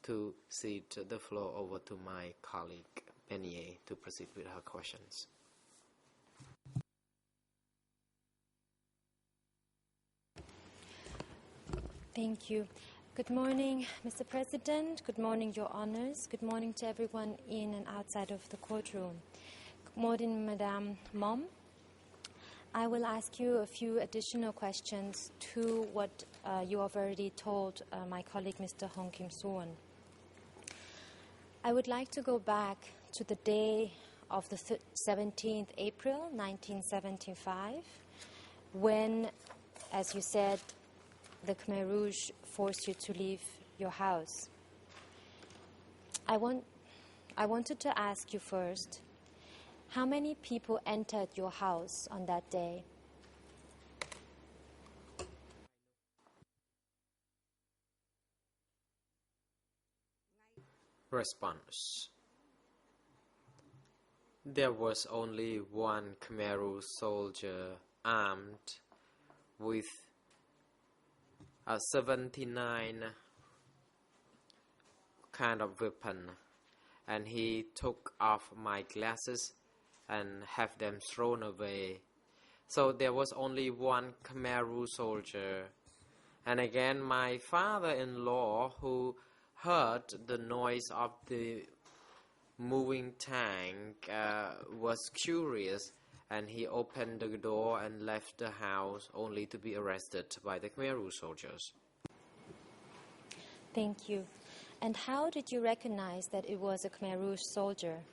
to cede the floor over to my colleague, Penier, to proceed with her questions. Thank you. Good morning, Mr. President. Good morning, Your Honors. Good morning to everyone in and outside of the courtroom. Good morning, Madam Mom. I will ask you a few additional questions to what you have already told my colleague, Mr. Hong Kim Soon. I would like to go back to the day of the 17th April 1975, when, as you said, the Khmer Rouge forced you to leave your house. I wanted to ask you first, how many people entered your house on that day? Response. There was only one Khmer Rouge soldier armed with a 79 kind of weapon, and he took off my glasses and have them thrown away. So there was only one Khmer Rouge soldier. And again, my father-in-law, who heard the noise of the moving tank, was curious, and he opened the door and left the house only to be arrested by the Khmer Rouge soldiers. Thank you. And how did you recognize that it was a Khmer Rouge soldier?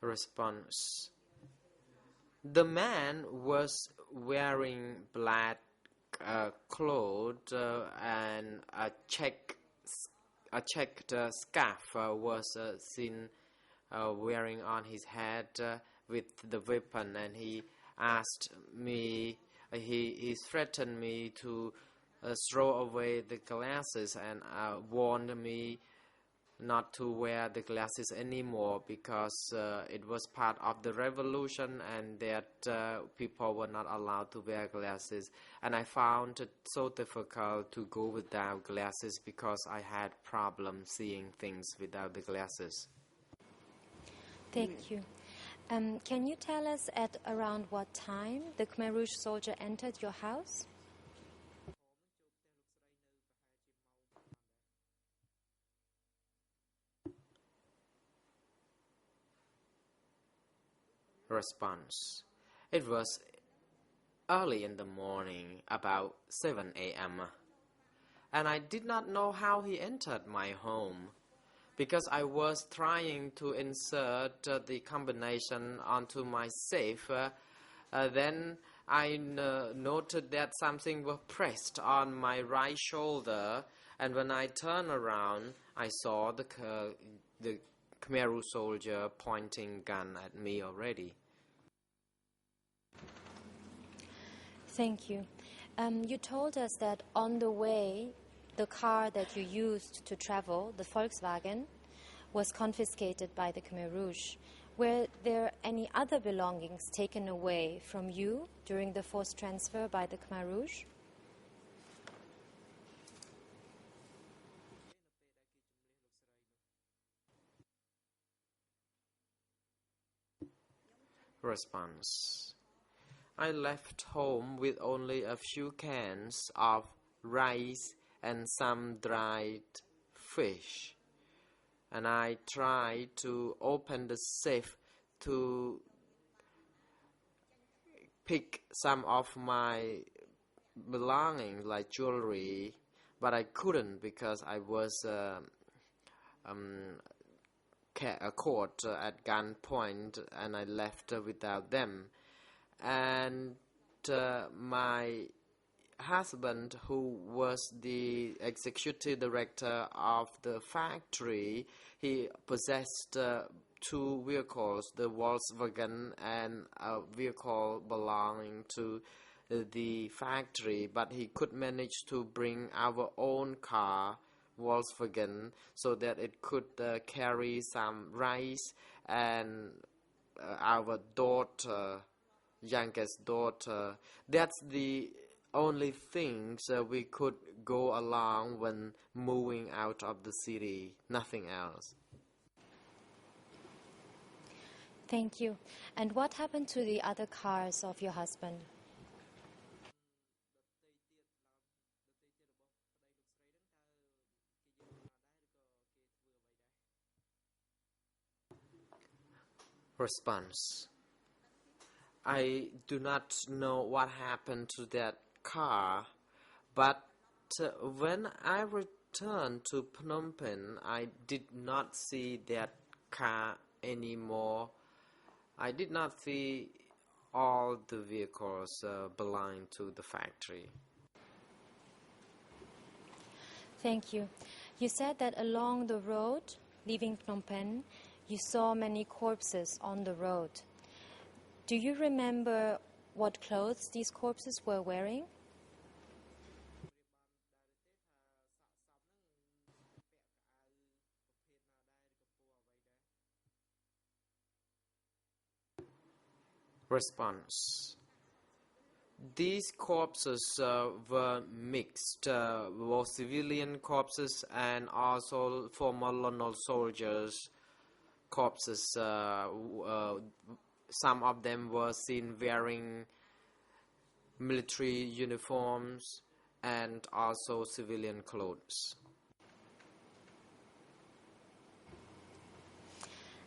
Response. The man was wearing black clothes and a checked scarf was seen wearing on his head with the weapon, and he asked me, he threatened me to throw away the glasses and warned me not to wear the glasses anymore because it was part of the revolution and that people were not allowed to wear glasses. And I found it so difficult to go without glasses because I had problems seeing things without the glasses. Thank you. Can you tell us at around what time the Khmer Rouge soldier entered your house? Response. It was early in the morning, about 7 a.m. and I did not know how he entered my home. Because I was trying to insert the combination onto my safe, then I noted that something was pressed on my right shoulder, and when I turned around, I saw the Khmer Rouge soldier pointing gun at me already. Thank you. You told us that on the way, the car that you used to travel, the Volkswagen, was confiscated by the Khmer Rouge. Were there any other belongings taken away from you during the forced transfer by the Khmer Rouge? Response. I left home with only a few cans of rice and some dried fish, and I tried to open the safe to pick some of my belongings like jewelry, but I couldn't because I was caught at gunpoint, and I left without them. And my husband, who was the executive director of the factory, he possessed two vehicles, the Volkswagen and a vehicle belonging to the factory, but he could manage to bring our own car, Volkswagen, so that it could carry some rice, and our daughter, youngest daughter. That's the only things we could go along when moving out of the city, nothing else. Thank you. And what happened to the other cars of your husband? Response. I do not know what happened to that car, but when I returned to Phnom Penh, I did not see that car anymore. I did not see all the vehicles belonging to the factory. Thank you. You said that along the road, leaving Phnom Penh, you saw many corpses on the road. Do you remember what clothes these corpses were wearing? Response. These corpses were mixed, were civilian corpses and also former London soldiers' corpses. Some of them were seen wearing military uniforms and also civilian clothes.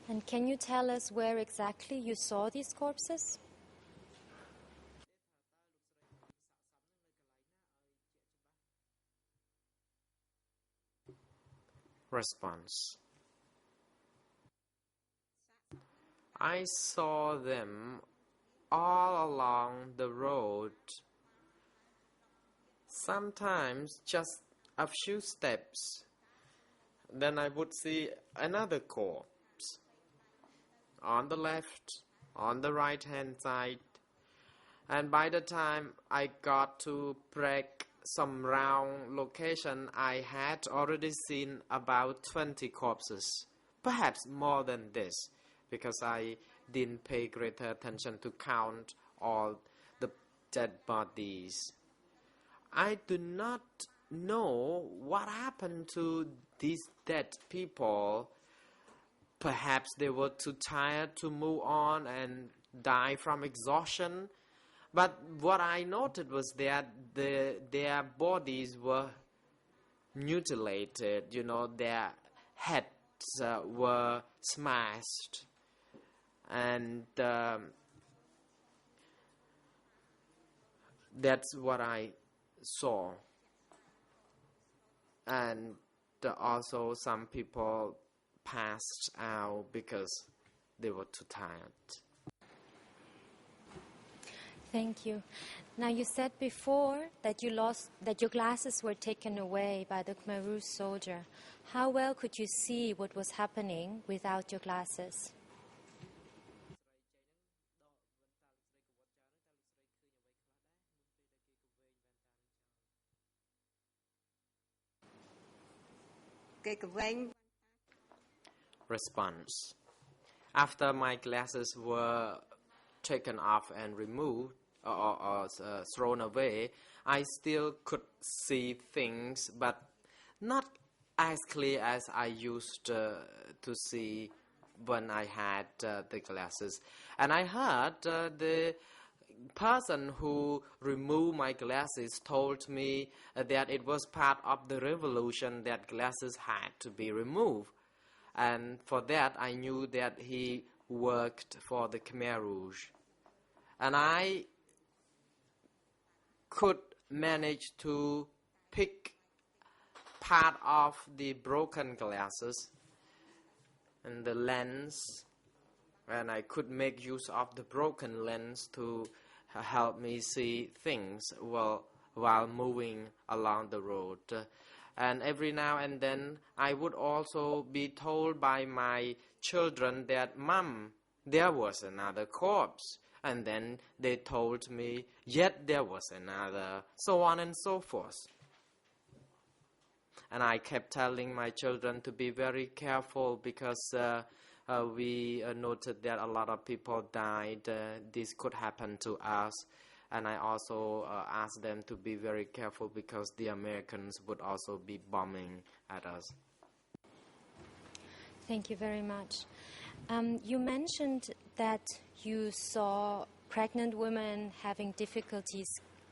And can you tell us where exactly you saw these corpses? Response. I saw them all along the road, sometimes just a few steps. Then I would see another corpse on the left, on the right hand side, and by the time I got to Prek, some round location, I had already seen about 20 corpses, perhaps more than this, because I didn't pay greater attention to count all the dead bodies. I do not know what happened to these dead people. Perhaps they were too tired to move on and die from exhaustion. But what I noted was that their bodies were mutilated, their heads were smashed. And that's what I saw. and also some people passed out because they were too tired. Thank you. Now you said before that your glasses were taken away by the Khmer Rouge soldier. How well could you see what was happening without your glasses? Response. After my glasses were taken off and removed or thrown away, I still could see things, but not as clear as I used to see when I had the glasses. And I heard the person who removed my glasses told me that it was part of the revolution that glasses had to be removed. And for that, I knew that he worked for the Khmer Rouge. And I could manage to pick part of the broken glasses and the lens, and I could make use of the broken lens to help me see things while moving along the road. And every now and then I would also be told by my children that, "Mom, there was another corpse." And then they told me, "Yet there was another," so on and so forth. And I kept telling my children to be very careful because we noted that a lot of people died. This could happen to us. And I also asked them to be very careful because the Americans would also be bombing at us. Thank you very much. You mentioned that you saw pregnant women having difficulties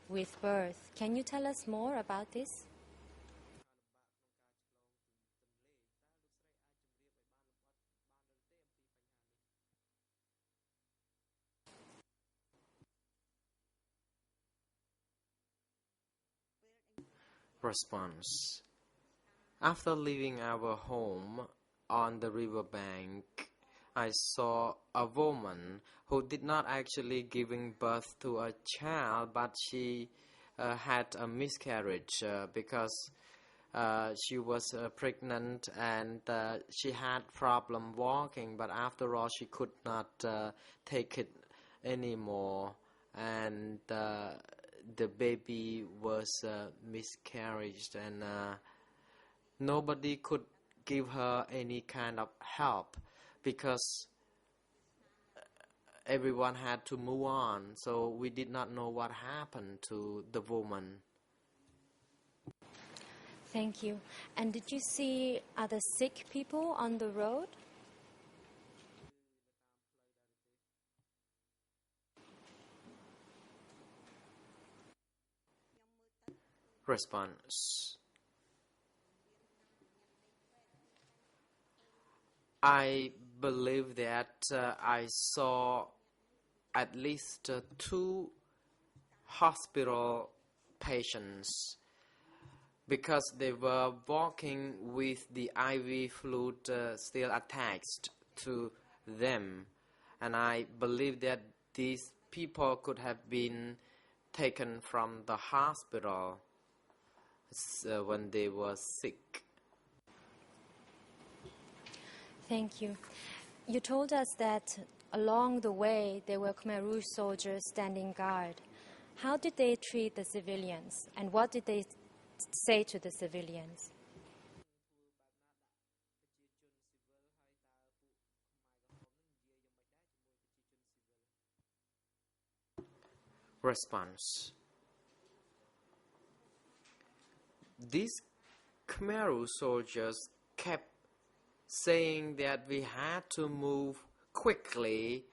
with birth. Can you tell us more about this? Response. After leaving our home on the riverbank, I saw a woman who did not actually giving birth to a child, but she had a miscarriage because she was pregnant and she had problem walking, but after all she could not take it anymore, and the baby was miscarried, and nobody could give her any kind of help because everyone had to move on, so we did not know what happened to the woman. Thank you. And did you see other sick people on the road? Response. I believe that I saw at least 2 hospital patients because they were walking with the IV fluid still attached to them, and I believe that these people could have been taken from the hospital when they were sick. Thank you. You told us that along the way there were Khmer Rouge soldiers standing guard. How did they treat the civilians, and what did they say to the civilians? Response. These Khmer Rouge soldiers kept saying that we had to move quickly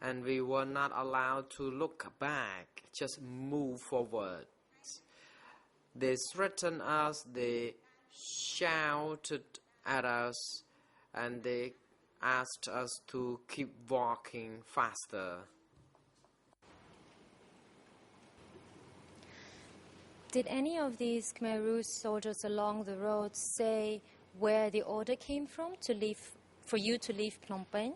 and we were not allowed to look back, just move forward. They threatened us, they shouted at us, and they asked us to keep walking faster. Did any of these Khmer Rouge soldiers along the road say where the order came from to leave, for you to leave Phnom Penh?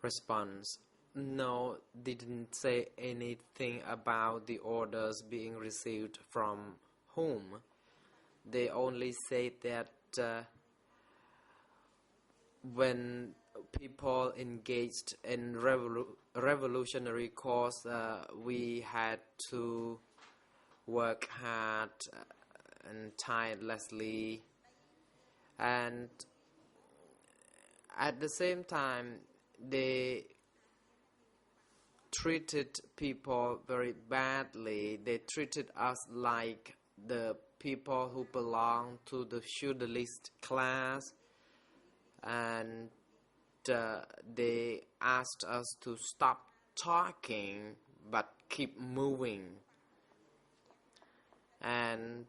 Response: No, didn't say anything about the orders being received from whom. They only said that when people engaged in revolutionary cause, we had to work hard and tirelessly, and at the same time they treated people very badly. They treated us like the people who belong to the feudalist class, and they asked us to stop talking but keep moving. And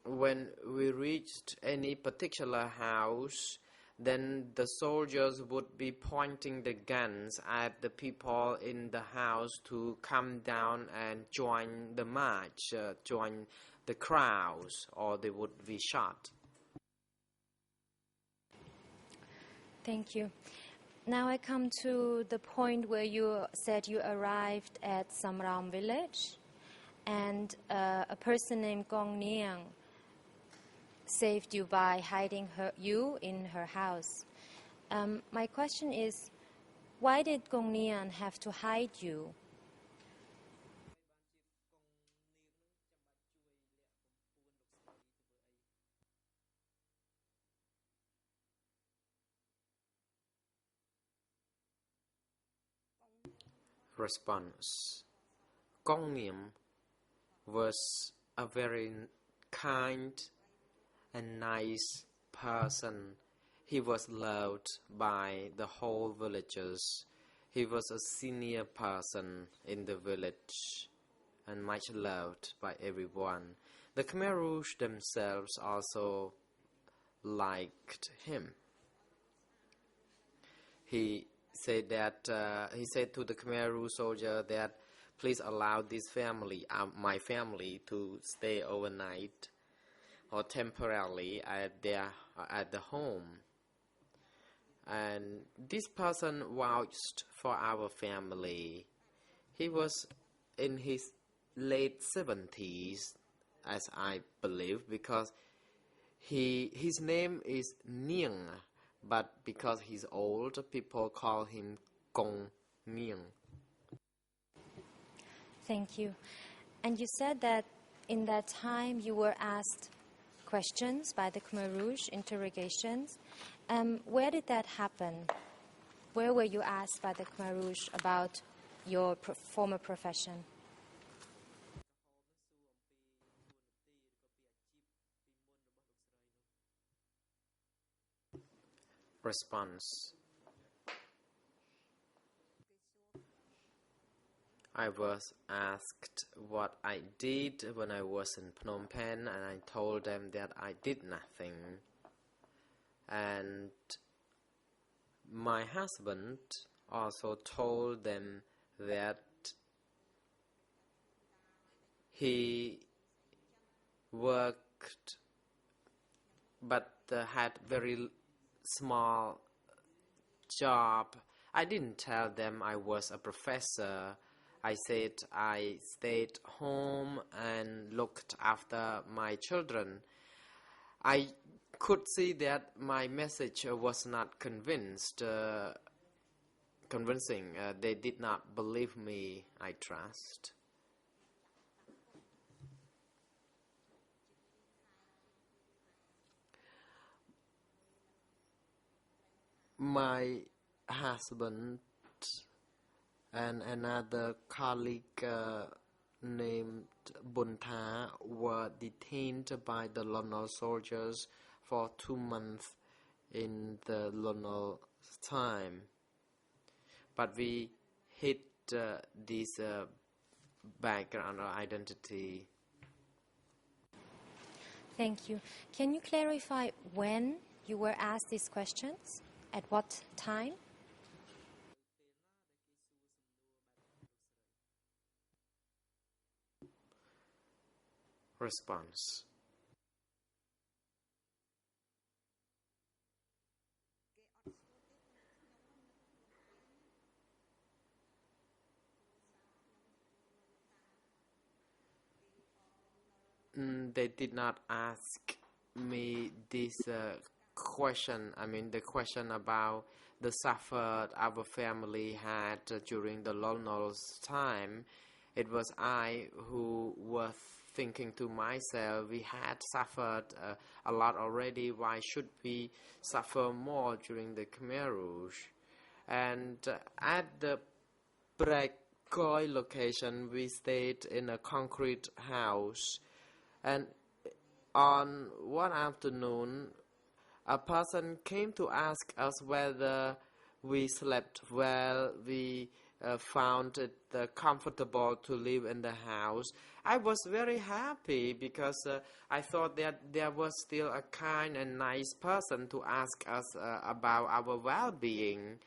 when we reached any particular house, then the soldiers would be pointing the guns at the people in the house to come down and join the march, join the crowds, or they would be shot. Thank you. Now I come to the point where you said you arrived at Samram village, and a person named Gong Niang saved you by hiding you in her house. My question is, why did Gong Niang have to hide you? Response: Gong Niang was a very kind and nice person. He was loved by the whole villagers. He was a senior person in the village and much loved by everyone. The Khmer Rouge themselves also liked him. He said to the Khmer Rouge soldier that, please allow this family, my family, to stay overnight or temporarily at the home. And this person vouched for our family. He was in his late 70s, as I believe, because his name is Niang, but because he's old, people call him Gong Niang. Thank you. And you said that in that time you were asked questions by the Khmer Rouge, interrogations. Where did that happen? Where were you asked by the Khmer Rouge about your former profession? Response: I was asked what I did when I was in Phnom Penh, and I told them that I did nothing. And my husband also told them that he worked but had very small job. I didn't tell them I was a professor. I said I stayed home and looked after my children. I could see that my message was not convincing. They did not believe me, I trust. My husband and another colleague named Buntha were detained by the Lonol soldiers for 2 months in the Lonol time. But we hid this background or identity. Thank you. Can you clarify when you were asked these questions? At what time? Response. They did not ask me this question. I mean, the question about the suffer our family had during the Lolnol's time. It was I who was thinking to myself, we had suffered a lot already. Why should we suffer more during the Khmer Rouge? And at the Brekoi location, we stayed in a concrete house. And on one afternoon, a person came to ask us whether we slept well, we found it comfortable to live in the house. I was very happy because I thought that there was still a kind and nice person to ask us about our well-being.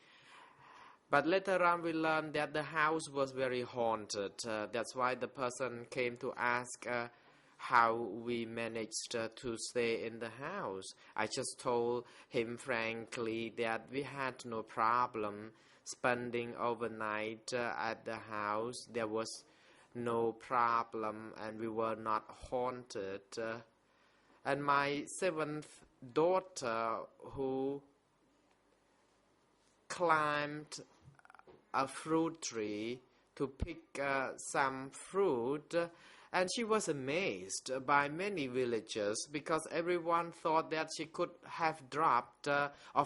But later on we learned that the house was very haunted. That's why the person came to ask how we managed to stay in the house. I just told him frankly that we had no problem spending overnight at the house. There was no problem and we were not haunted. And my seventh daughter, who climbed a fruit tree to pick some fruit, and she was amazed by many villagers because everyone thought that she could have dropped or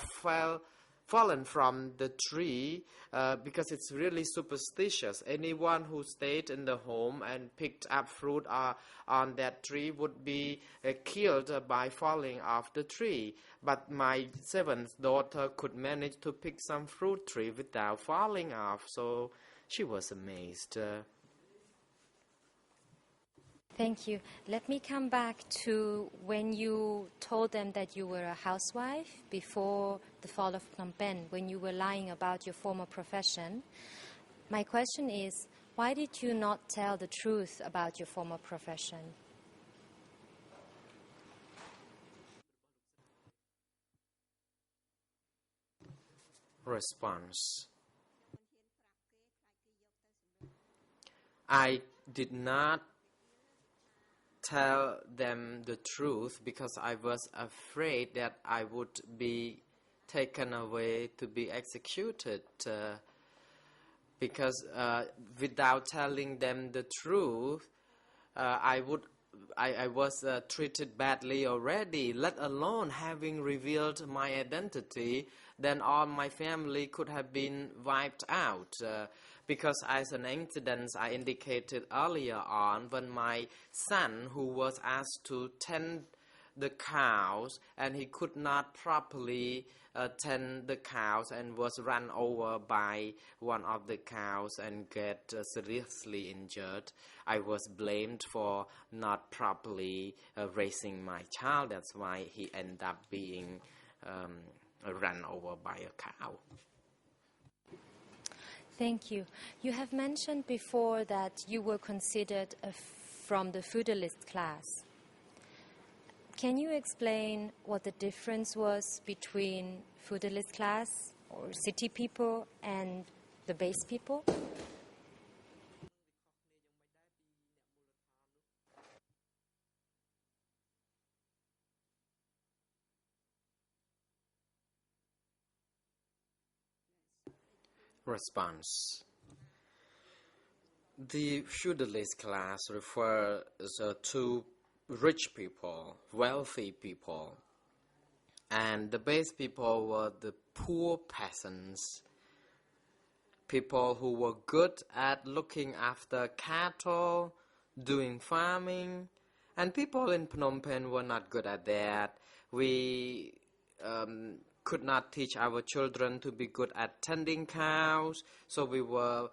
fallen from the tree because it's really superstitious. Anyone who stayed in the home and picked up fruit on that tree would be killed by falling off the tree. But my seventh daughter could manage to pick some fruit tree without falling off, so she was amazed. Thank you. Let me come back to when you told them that you were a housewife before the fall of Phnom Penh, when you were lying about your former profession. My question is, why did you not tell the truth about your former profession? Response. I did not tell them the truth because I was afraid that I would be taken away to be executed. Because without telling them the truth, I was treated badly already, let alone having revealed my identity. Then all my family could have been wiped out. Because as an incident I indicated earlier on, when my son, who was asked to tend the cows and he could not properly tend the cows and was run over by one of the cows and get seriously injured, I was blamed for not properly raising my child. That's why he ended up being run over by a cow. Thank you. You have mentioned before that you were considered from the feudalist class. Can you explain what the difference was between feudalist class or city people and the base people? Response. The feudalist class refers to rich people, wealthy people, and the base people were the poor peasants, people who were good at looking after cattle, doing farming, and people in Phnom Penh were not good at that. We could not teach our children to be good at tending cows, so we were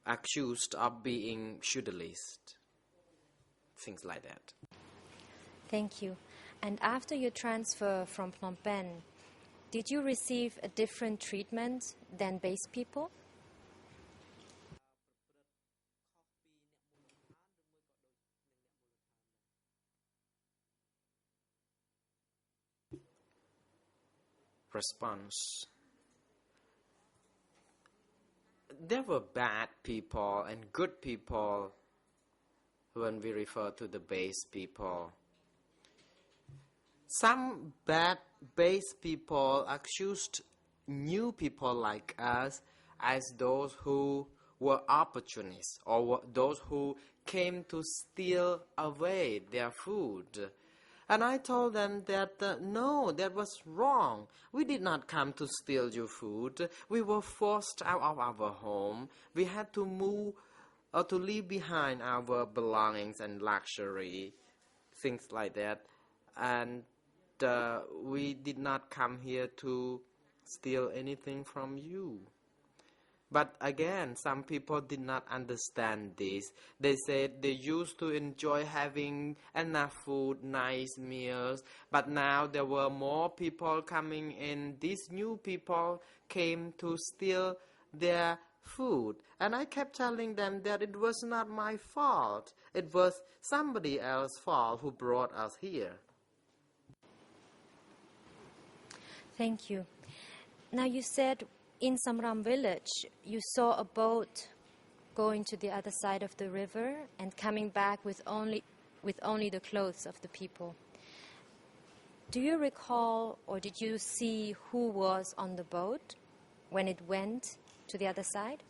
accused of being feudalist. Things like that. Thank you. And after your transfer from Phnom Penh, did you receive a different treatment than base people? Response. There were bad people and good people when we refer to the base people. Some bad base people accused new people like us as those who were opportunists or those who came to steal away their food. And I told them that no, that was wrong. We did not come to steal your food. We were forced out of our home. We had to move or to leave behind our belongings and luxury, things like that. And we did not come here to steal anything from you. But again, some people did not understand this. They said they used to enjoy having enough food, nice meals, but now there were more people coming in. These new people came to steal their food. And I kept telling them that it was not my fault. It was somebody else's fault who brought us here. Thank you. Now you said in Samram village, you saw a boat going to the other side of the river and coming back with only the clothes of the people. Do you recall or did you see who was on the boat when it went to the other side?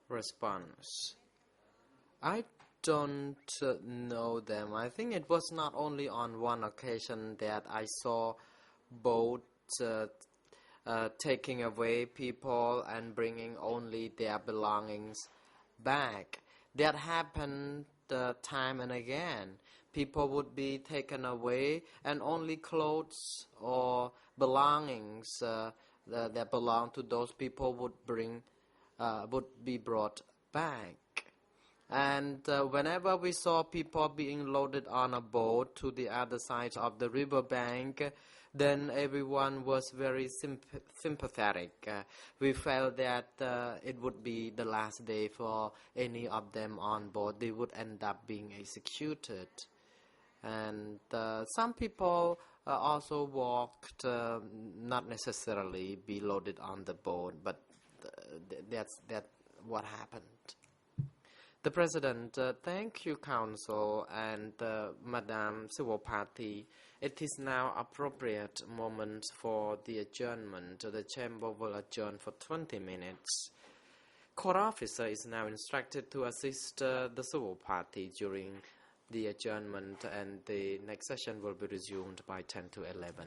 Response. I don't know them. I think it was not only on one occasion that I saw boats taking away people and bringing only their belongings back. That happened time and again. People would be taken away and only clothes or belongings that belong to those people would be brought back. And whenever we saw people being loaded on a boat to the other side of the riverbank, then everyone was very sympathetic. We felt that it would be the last day for any of them on board. They would end up being executed. And some people also walked, not necessarily be loaded on the boat, but that's what happened. The President, thank you, Council, and Madam Civil Party. It is now appropriate moment for the adjournment. The Chamber will adjourn for 20 minutes. Court officer is now instructed to assist the Civil Party during the adjournment, and the next session will be resumed by 10 to 11.